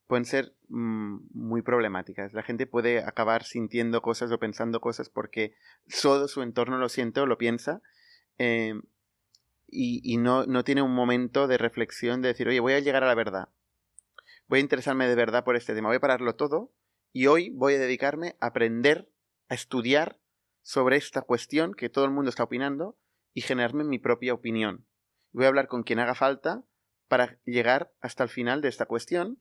pueden ser muy problemáticas. La gente puede acabar sintiendo cosas o pensando cosas porque todo su entorno lo siente o lo piensa, y no tiene un momento de reflexión de decir, oye, voy a llegar a la verdad, voy a interesarme de verdad por este tema, voy a pararlo todo y hoy voy a dedicarme a aprender, a estudiar sobre esta cuestión que todo el mundo está opinando y generarme mi propia opinión. Voy a hablar con quien haga falta para llegar hasta el final de esta cuestión,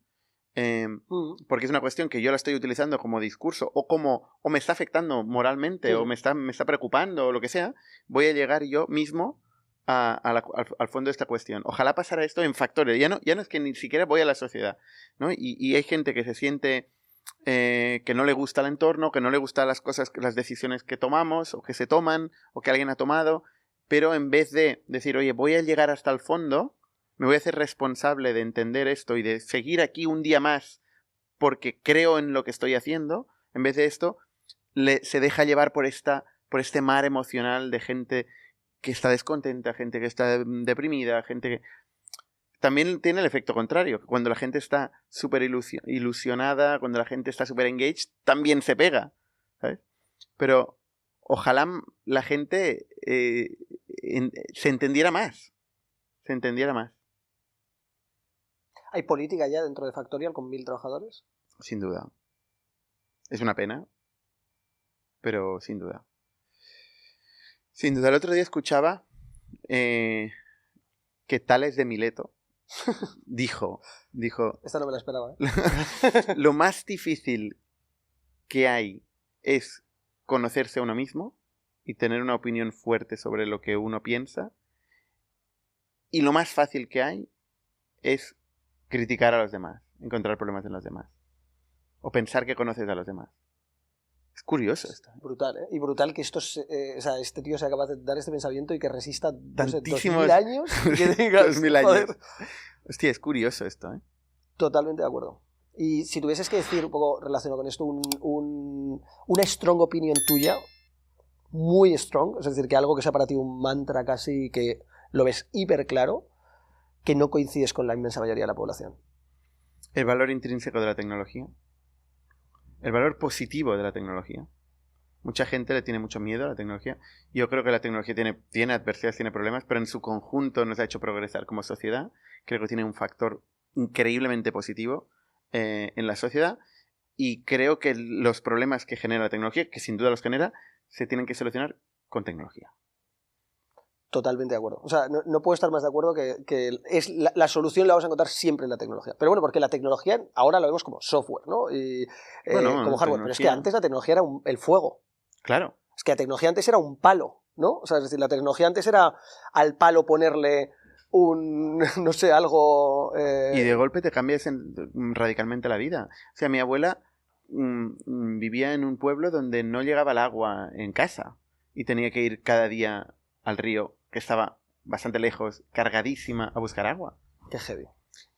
porque es una cuestión que yo la estoy utilizando como discurso o me está afectando moralmente, o me está preocupando o lo que sea. Voy a llegar yo mismo al fondo de esta cuestión. Ojalá pasara esto en Factorial. Ya no es que ni siquiera voy a la sociedad, ¿no? Y hay gente que se siente que no le gusta el entorno, que no le gustan las cosas, las decisiones que tomamos o que se toman o que alguien ha tomado, pero en vez de decir, oye, voy a llegar hasta el fondo, me voy a hacer responsable de entender esto y de seguir aquí un día más porque creo en lo que estoy haciendo, en vez de esto se deja llevar por este mar emocional de gente que está descontenta, gente que está deprimida, gente que... También tiene el efecto contrario. Cuando la gente está súper ilusionada, cuando la gente está súper engaged, también se pega, ¿sabes? Pero ojalá la gente se entendiera más. Se entendiera más. ¿Hay política ya dentro de Factorial con 1000 trabajadores? Sin duda. Es una pena, pero sin duda. Sin duda. El otro día escuchaba que Tales de Mileto dijo... Esta no me la esperaba, ¿eh? Lo más difícil que hay es conocerse a uno mismo y tener una opinión fuerte sobre lo que uno piensa. Y lo más fácil que hay es criticar a los demás, encontrar problemas en los demás. O pensar que conoces a los demás. Es curioso esto. Brutal, ¿eh? Y brutal que este tío sea capaz de dar este pensamiento y que resista tantísimos 2000 años. Y que digas, 2000 años. joder. Hostia, es curioso esto, ¿eh? Totalmente de acuerdo. Y si tuvieses que decir un poco relacionado con esto, una strong opinion tuya, muy strong, es decir, que algo que sea para ti un mantra casi, que lo ves hiper claro, que no coincides con la inmensa mayoría de la población. El valor intrínseco de la tecnología. El valor positivo de la tecnología. Mucha gente le tiene mucho miedo a la tecnología. Yo creo que la tecnología tiene adversidades, tiene problemas, pero en su conjunto nos ha hecho progresar como sociedad. Creo que tiene un factor increíblemente positivo en la sociedad. Y creo que los problemas que genera la tecnología, que sin duda los genera, se tienen que solucionar con tecnología. Totalmente de acuerdo. O sea, no puedo estar más de acuerdo que es la solución la vamos a encontrar siempre en la tecnología. Pero bueno, porque la tecnología ahora lo vemos como software, ¿no? Y como hardware. Pero es que antes la tecnología era el fuego. Claro. Es que la tecnología antes era un palo, ¿no? O sea, es decir, la tecnología antes era al palo ponerle no sé, algo... Y de golpe te cambias radicalmente la vida. O sea, mi abuela vivía en un pueblo donde no llegaba el agua en casa y tenía que ir cada día al río, que estaba bastante lejos, cargadísima, a buscar agua. Qué heavy.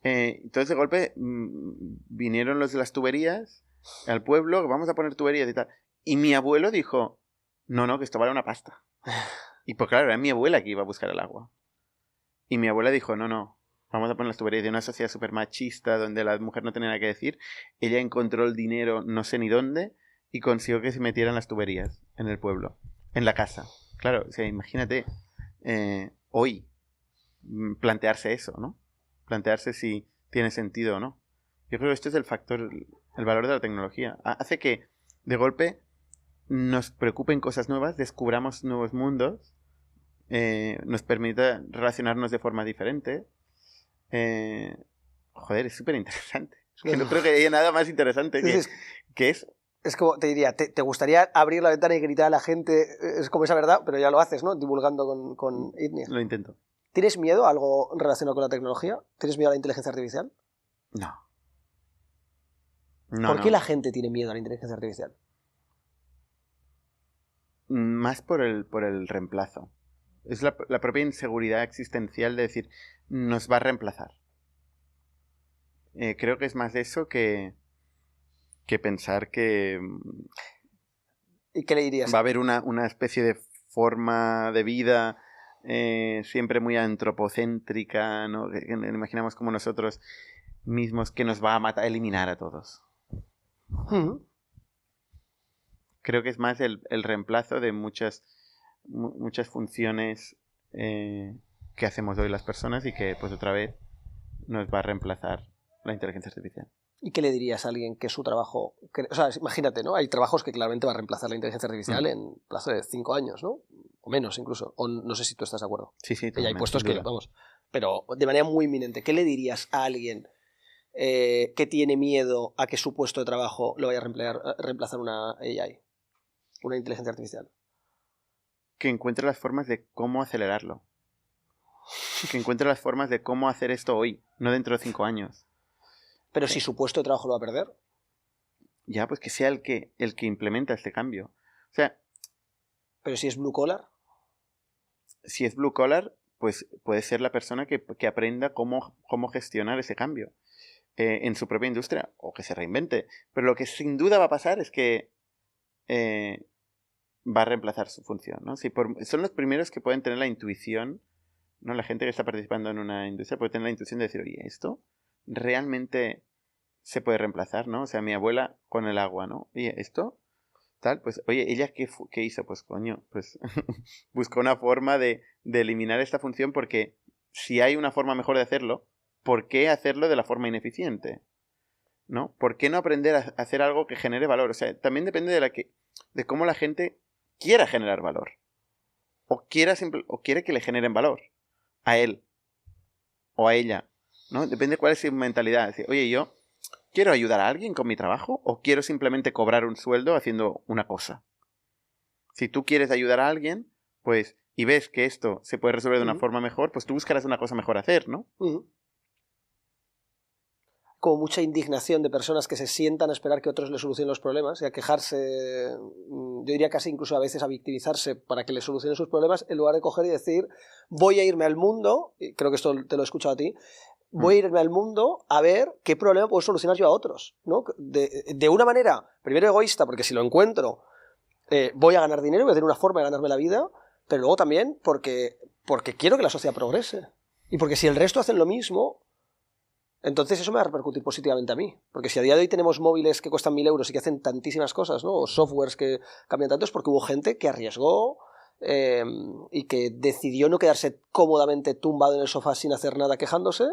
Entonces de golpe vinieron los de las tuberías al pueblo, vamos a poner tuberías y tal. Y mi abuelo dijo, no, que esto vale una pasta. Y pues claro, era mi abuela que iba a buscar el agua. Y mi abuela dijo, no, vamos a poner las tuberías. De una sociedad súper machista donde la mujer no tenía nada que decir. Ella encontró el dinero no sé ni dónde y consiguió que se metieran las tuberías en el pueblo, en la casa. Claro, o sea, imagínate hoy plantearse eso, ¿no? Plantearse si tiene sentido o no. Yo creo que esto es el factor, el valor de la tecnología. Hace que de golpe nos preocupen cosas nuevas, descubramos nuevos mundos, nos permita relacionarnos de forma diferente. Joder, es súper interesante. Es que no creo que haya nada más interesante que eso. Es como, te diría, ¿te gustaría abrir la ventana y gritar a la gente? Es como esa verdad, pero ya lo haces, ¿no? Divulgando con Itnia. Lo intento. ¿Tienes miedo a algo relacionado con la tecnología? ¿Tienes miedo a la inteligencia artificial? No. ¿Por qué la gente tiene miedo a la inteligencia artificial? Más por el reemplazo. Es la propia inseguridad existencial de decir, nos va a reemplazar. Creo que es más de eso que pensar que ¿Y qué le dirías? Va a haber una especie de forma de vida siempre muy antropocéntrica, ¿no? Que imaginamos como nosotros mismos que nos va a matar, eliminar a todos. Creo que es más el reemplazo de muchas funciones que hacemos hoy las personas y que pues otra vez nos va a reemplazar la inteligencia artificial. ¿Y qué le dirías a alguien que su trabajo... o sea, imagínate, ¿no? Hay trabajos que claramente va a reemplazar la inteligencia artificial en plazo de 5 años, ¿no? O menos incluso. O no sé si tú estás de acuerdo. Sí. Que ya hay puestos que, vamos, pero de manera muy inminente. ¿Qué le dirías a alguien que tiene miedo a que su puesto de trabajo lo vaya a reemplazar una AI? Una inteligencia artificial. Que encuentre las formas de cómo acelerarlo. Que encuentre las formas de cómo hacer esto hoy, no dentro de 5 años. Pero si su puesto de trabajo lo va a perder. Ya, pues que sea el que implementa este cambio. O sea... Pero si es blue collar. Si es blue collar, pues puede ser la persona que aprenda cómo gestionar ese cambio en su propia industria o que se reinvente. Pero lo que sin duda va a pasar es que va a reemplazar su función, ¿no? Son los primeros que pueden tener la intuición, ¿no? La gente que está participando en una industria puede tener la intuición de decir, oye, esto realmente se puede reemplazar, ¿no? O sea, mi abuela con el agua, ¿no? Oye, esto, tal, pues, oye, ¿ella qué hizo? Pues, coño, pues buscó una forma de eliminar esta función, porque si hay una forma mejor de hacerlo, ¿por qué hacerlo de la forma ineficiente? ¿No? ¿Por qué no aprender a hacer algo que genere valor? O sea, también depende de cómo la gente quiera generar valor. O quiere que le generen valor. A él. O a ella. ¿No? Depende de cuál es su mentalidad. Decir, oye, yo quiero ayudar a alguien con mi trabajo, o quiero simplemente cobrar un sueldo haciendo una cosa. Si tú quieres ayudar a alguien, pues, y ves que esto se puede resolver de una forma mejor, pues tú buscarás una cosa mejor a hacer, ¿no? Como mucha indignación de personas que se sientan a esperar que otros les solucionen los problemas y a quejarse, yo diría casi incluso a veces a victimizarse para que les solucionen sus problemas, en lugar de coger y decir, voy a irme al mundo, y creo que esto te lo he escuchado a ti, voy a irme al mundo a ver qué problema puedo solucionar yo a otros, ¿no? De una manera, primero egoísta, porque si lo encuentro, voy a ganar dinero, voy a tener una forma de ganarme la vida, pero luego también porque quiero que la sociedad progrese. Y porque si el resto hacen lo mismo, entonces eso me va a repercutir positivamente a mí. Porque si a día de hoy tenemos móviles que cuestan 1.000 euros y que hacen tantísimas cosas, ¿no? O softwares que cambian tanto, es porque hubo gente que arriesgó y que decidió no quedarse cómodamente tumbado en el sofá sin hacer nada quejándose,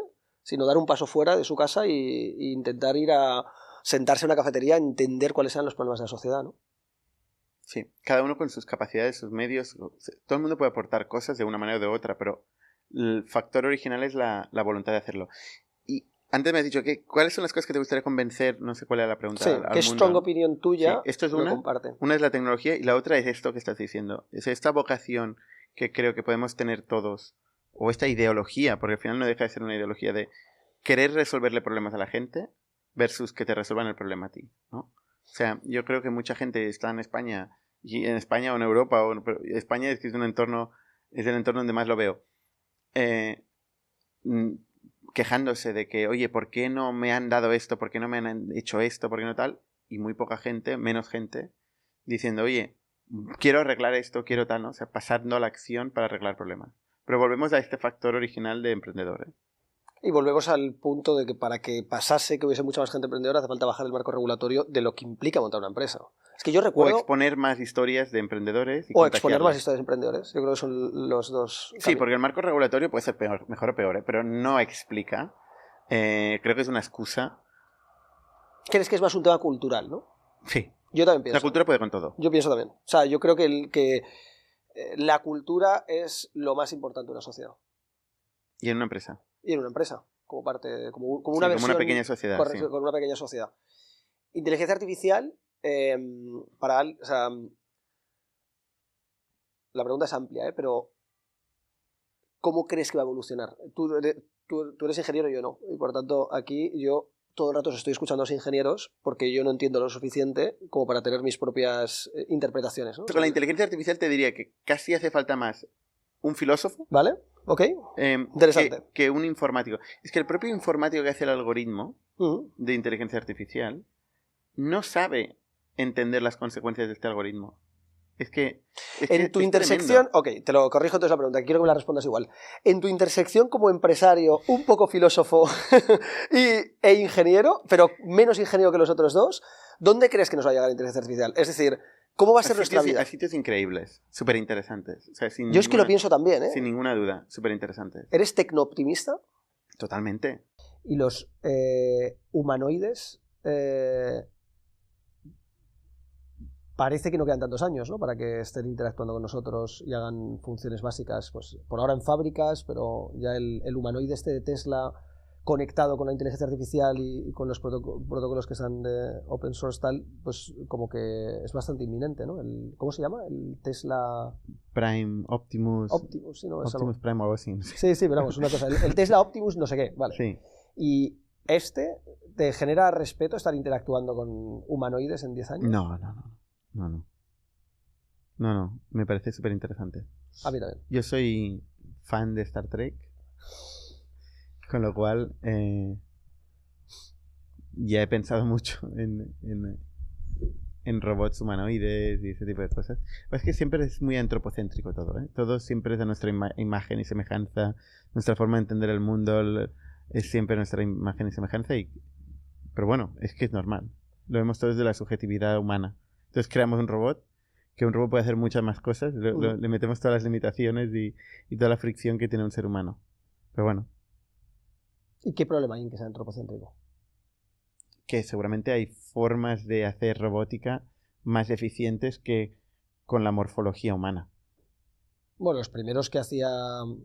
sino dar un paso fuera de su casa e intentar ir a sentarse en una cafetería a entender cuáles eran los problemas de la sociedad, ¿no? Sí, cada uno con sus capacidades, sus medios. Todo el mundo puede aportar cosas de una manera o de otra, pero el factor original es la voluntad de hacerlo. Y antes me has dicho ¿cuáles son las cosas que te gustaría convencer? No sé cuál era la pregunta. Sí, al ¿qué mundo, strong ¿no? opinion tuya sí, esto es lo comparte? Una es la tecnología y la otra es esto que estás diciendo. Es esta vocación que creo que podemos tener todos, o esta ideología, porque al final no deja de ser una ideología de querer resolverle problemas a la gente versus que te resuelvan el problema a ti, ¿no? O sea, yo creo que mucha gente está en España, y en España o en Europa, pero España es que es el entorno donde más lo veo, quejándose de que, oye, ¿por qué no me han dado esto? ¿Por qué no me han hecho esto? ¿Por qué no tal? Y muy poca gente, menos gente, diciendo, oye, quiero arreglar esto, quiero tal, ¿no? O sea, pasando a la acción para arreglar problemas. Pero volvemos a este factor original de emprendedor, ¿eh? Y volvemos al punto de que para que pasase, que hubiese mucha más gente emprendedora, hace falta bajar el marco regulatorio de lo que implica montar una empresa. Es que yo recuerdo... O exponer más historias de emprendedores. O exponer más historias de emprendedores. Yo creo que son los dos. Sí, porque el marco regulatorio puede ser mejor o peor, ¿eh? Pero no explica. Creo que es una excusa. ¿Crees que es más un tema cultural, no? Sí. Yo también pienso. La cultura puede con todo. Yo pienso también. O sea, yo creo que la cultura es lo más importante de una sociedad. Y en una empresa. Y en una empresa, como parte, como una sí, versión, como una pequeña sociedad. Correcto, sí. Con una pequeña sociedad. Inteligencia artificial, o sea, la pregunta es amplia, pero ¿cómo crees que va a evolucionar? Tú eres ingeniero y yo no. Y por tanto, aquí yo todo el rato os estoy escuchando a los ingenieros porque yo no entiendo lo suficiente como para tener mis propias interpretaciones, ¿no? Con la inteligencia artificial te diría que casi hace falta más un filósofo. ¿Vale? Ok. Interesante. Que un informático. Es que el propio informático que hace el algoritmo de inteligencia artificial no sabe entender las consecuencias de este algoritmo. En tu intersección, ok, te lo corrijo entonces la pregunta, quiero que me la respondas igual. En tu intersección como empresario, un poco filósofo e ingeniero, pero menos ingeniero que los otros dos, ¿dónde crees que nos va a llegar la inteligencia artificial? Es decir, ¿cómo va a ser nuestra vida? A sitios increíbles, súper interesantes. O sea, yo es que lo pienso también, ¿eh? Sin ninguna duda, súper interesantes. ¿Eres tecnooptimista? Totalmente. ¿Y los humanoides? Parece que no quedan tantos años, ¿no? Para que estén interactuando con nosotros y hagan funciones básicas, pues por ahora en fábricas, pero ya el humanoide este de Tesla conectado con la inteligencia artificial y con los protocolos que están de open source tal, pues como que es bastante inminente, ¿no? ¿Cómo se llama? El Tesla... Prime, Optimus... Optimus, sí, ¿no? Optimus Prime o algo así. Sí, pero vamos, una cosa. El Tesla Optimus no sé qué, vale. Sí. Y ¿te genera respeto estar interactuando con humanoides en 10 años? No, me parece súper interesante. A mí también. Yo soy fan de Star Trek, con lo cual ya he pensado mucho en en robots humanoides y ese tipo de cosas. Es que siempre es muy antropocéntrico todo, ¿eh? Todo siempre es de nuestra imagen y semejanza, nuestra forma de entender el mundo es siempre nuestra imagen y semejanza, pero bueno, es que es normal. Lo vemos todo desde la subjetividad humana. Entonces creamos un robot, que un robot puede hacer muchas más cosas, le metemos todas las limitaciones y toda la fricción que tiene un ser humano. Pero bueno. ¿Y qué problema hay en que sea antropocéntrico? Que seguramente hay formas de hacer robótica más eficientes que con la morfología humana. Bueno, los primeros que hacía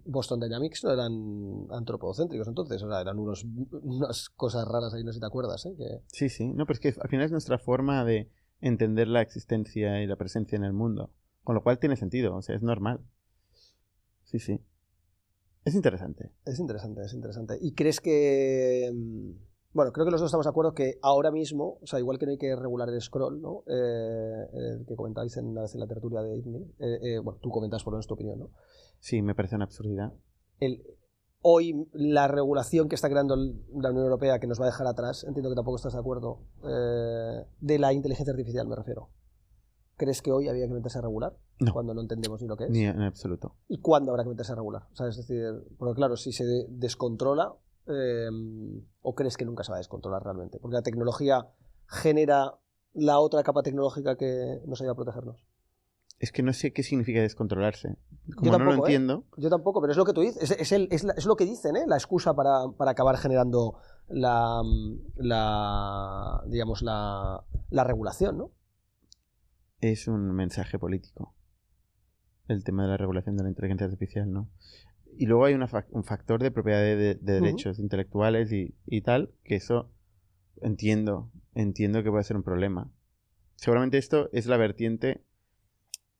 Boston Dynamics no eran antropocéntricos entonces, o sea, eran unas cosas raras ahí, no sé si te acuerdas, ¿eh? Sí, no, pero es que al final es nuestra forma de entender la existencia y la presencia en el mundo, con lo cual tiene sentido, o sea, es normal. Sí. Es interesante. Es interesante. ¿Y crees que... Bueno, creo que los dos estamos de acuerdo que ahora mismo, o sea, igual que no hay que regular el scroll, ¿no? Que comentáis una vez en la tertulia de ITNI, bueno, tú comentas por lo menos tu opinión, ¿no? Sí, me parece una absurdidad. Hoy la regulación que está creando la Unión Europea, que nos va a dejar atrás, entiendo que tampoco estás de acuerdo, de la inteligencia artificial me refiero. ¿Crees que hoy había que meterse a regular? No. Cuando no entendemos ni lo que es. Ni en absoluto. ¿Y cuándo habrá que meterse a regular? O sea, es decir, porque claro, si se descontrola, ¿o crees que nunca se va a descontrolar realmente? Porque la tecnología genera la otra capa tecnológica que nos ayuda a protegernos. Es que no sé qué significa descontrolarse. Como Yo tampoco, no lo entiendo... Yo tampoco, pero es lo que tú dices. Es lo que dicen, ¿eh? La excusa para acabar generando digamos, la regulación, ¿no? Es un mensaje político. El tema de la regulación de la inteligencia artificial, ¿no? Y luego hay un factor de propiedad de derechos intelectuales y tal, que eso entiendo que puede ser un problema. Seguramente esto es la vertiente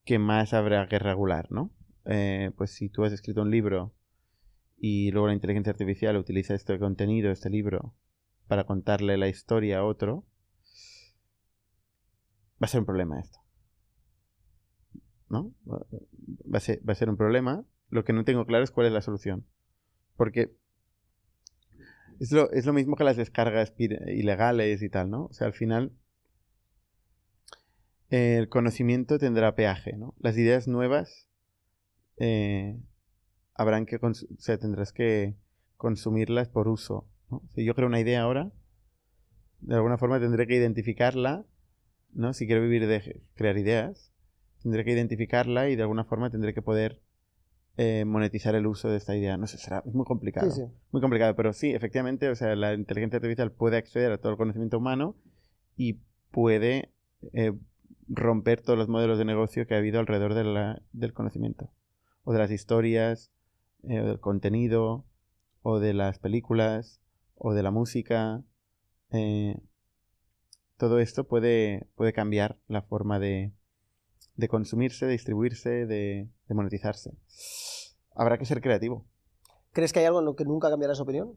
que más habrá que regular, ¿no? Pues si tú has escrito un libro y luego la inteligencia artificial utiliza este contenido, este libro, para contarle la historia a otro, va a ser un problema esto, ¿no? Va a ser un problema. Lo que no tengo claro es cuál es la solución. Porque es lo mismo que las descargas ilegales y tal, ¿no? O sea, al final el conocimiento tendrá peaje, ¿no? Las ideas nuevas habrán que... o sea, tendrás que consumirlas por uso, ¿no? Si yo creo una idea ahora, de alguna forma tendré que identificarla, ¿no? Si quiero vivir de crear ideas, tendré que identificarla y de alguna forma tendré que poder monetizar el uso de esta idea. No sé, es muy complicado. Sí. Muy complicado, pero sí, efectivamente, o sea, la inteligencia artificial puede acceder a todo el conocimiento humano y puede romper todos los modelos de negocio que ha habido alrededor del conocimiento. O de las historias, o del contenido, o de las películas, o de la música. Todo esto puede cambiar la forma de consumirse, de distribuirse, de monetizarse. Habrá que ser creativo. ¿Crees que hay algo en lo que nunca cambiarás opinión?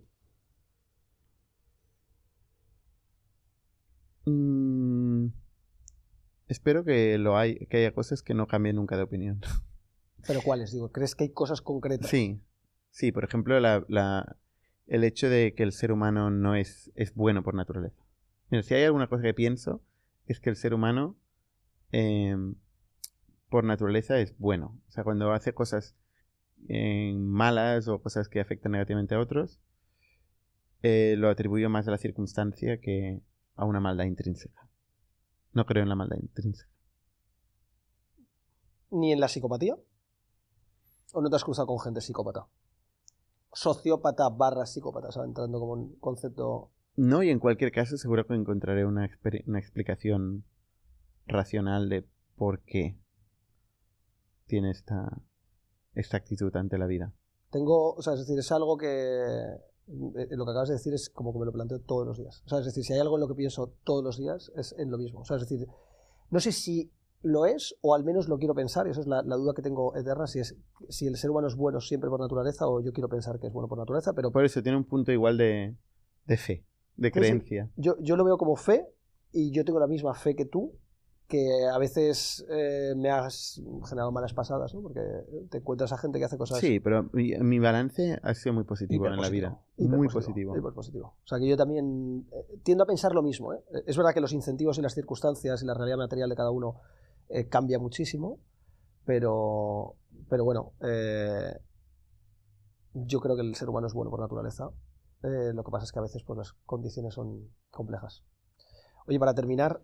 Espero que haya cosas que no cambien nunca de opinión. ¿Pero cuáles? Digo, ¿crees que hay cosas concretas? Sí, por ejemplo, el hecho de que el ser humano no es bueno por naturaleza. Mira, si hay alguna cosa que pienso, es que el ser humano por naturaleza es bueno. O sea, cuando hace cosas malas o cosas que afectan negativamente a otros, lo atribuyo más a la circunstancia que a una maldad intrínseca. No creo en la maldad intrínseca. ¿Ni en la psicopatía? ¿O no te has cruzado con gente psicópata? Sociópata / psicópata, o sea, entrando como un concepto... No, y en cualquier caso seguro que encontraré una explicación racional de por qué tiene esta actitud ante la vida. O sea, es decir, es algo que... Lo que acabas de decir es como que me lo planteo todos los días. O sea, es decir, si hay algo en lo que pienso todos los días, es en lo mismo. O sea, es decir, no sé si lo es, o al menos lo quiero pensar, y esa es la duda que tengo eterna, si el ser humano es bueno siempre por naturaleza, o yo quiero pensar que es bueno por naturaleza, pero... Por eso tiene un punto igual de fe, de creencia. Sí. Yo lo veo como fe, y yo tengo la misma fe que tú, que a veces me has generado malas pasadas, ¿no? Porque te encuentras a gente que hace cosas... Sí, pero mi balance ha sido muy positivo en la vida. Muy positivo. O sea, que yo también tiendo a pensar lo mismo, ¿eh? Es verdad que los incentivos y las circunstancias y la realidad material de cada uno cambia muchísimo, pero bueno, yo creo que el ser humano es bueno por naturaleza. Lo que pasa es que a veces pues, las condiciones son complejas. Oye, para terminar,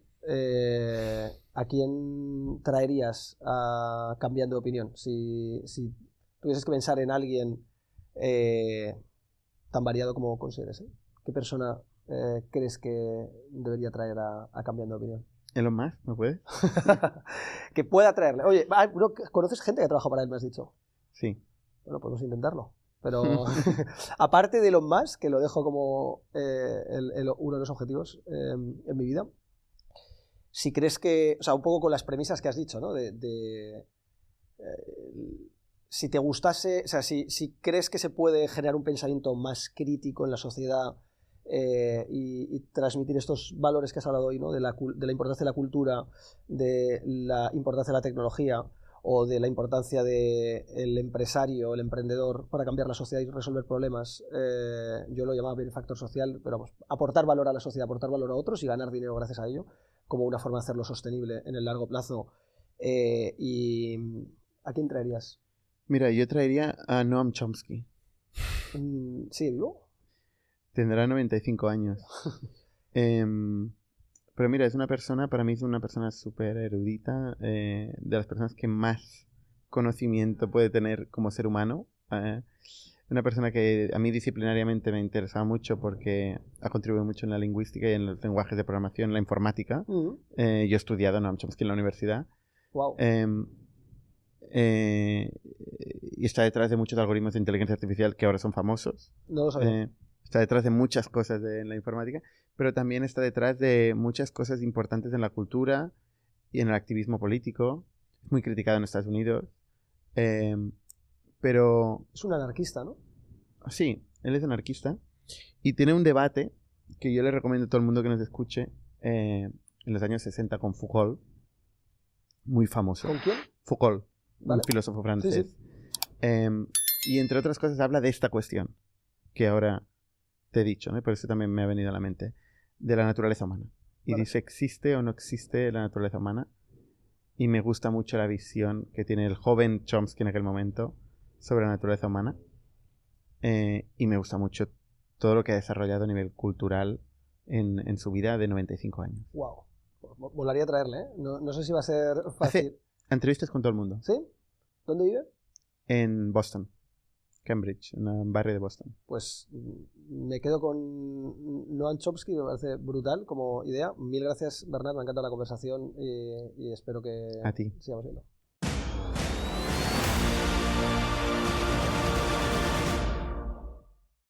¿a quién traerías cambiando de opinión? Si tuvieses que pensar en alguien tan variado como consideres, ¿eh? ¿Qué persona crees que debería traer a cambiando de opinión? Elon Musk, ¿no puede? Que pueda traerle. Oye, ¿conoces gente que trabaja para él, me has dicho? Sí. Bueno, podemos intentarlo. Pero aparte de Elon Musk, que lo dejo como uno de los objetivos en mi vida, si crees que, o sea, un poco con las premisas que has dicho, ¿no? Si te gustase, o sea, si crees que se puede generar un pensamiento más crítico en la sociedad y transmitir estos valores que has hablado hoy, ¿no? De la importancia de la cultura, de la importancia de la tecnología o de la importancia del empresario, el emprendedor para cambiar la sociedad y resolver problemas, yo lo llamaba benefactor social, pero vamos, aportar valor a la sociedad, aportar valor a otros y ganar dinero gracias a ello, como una forma de hacerlo sostenible en el largo plazo. ¿Y a quién traerías? Mira, yo traería a Noam Chomsky. ¿Sigue vivo? Tendrá 95 años. Pero mira, para mí es una persona súper erudita, de las personas que más conocimiento puede tener como ser humano. Una persona que a mí disciplinariamente me interesaba mucho porque ha contribuido mucho en la lingüística y en los lenguajes de programación, en la informática. Yo he estudiado Noam Chomsky en la universidad. Wow. Y está detrás de muchos algoritmos de inteligencia artificial que ahora son famosos. No lo sabía. Está detrás de muchas cosas en la informática, pero también está detrás de muchas cosas importantes en la cultura y en el activismo político. Es muy criticado en Estados Unidos. Pero... Es un anarquista, ¿no? Sí, él es anarquista. Y tiene un debate que yo le recomiendo a todo el mundo que nos escuche en los años 60 con Foucault. Muy famoso. ¿Con quién? Foucault, ¿Vale? un filósofo francés. Sí, sí. Y entre otras cosas habla de esta cuestión que ahora te he dicho, ¿no? Por eso también me ha venido a la mente, de la naturaleza humana. Y Vale. dice, ¿existe o no existe la naturaleza humana? Y me gusta mucho la visión que tiene el joven Chomsky en aquel momento sobre la naturaleza humana. Y me gusta mucho todo lo que ha desarrollado a nivel cultural en su vida de 95 años. Wow. Molaría traerle, ¿eh? No sé si va a ser fácil. Hace entrevistas con todo el mundo. ¿Sí? ¿Dónde vive? En Boston. Cambridge, en un barrio de Boston. Pues me quedo con Noam Chomsky, me parece brutal como idea. Mil gracias, Bernat, me ha encantado la conversación y espero que A ti. sigamos viendo.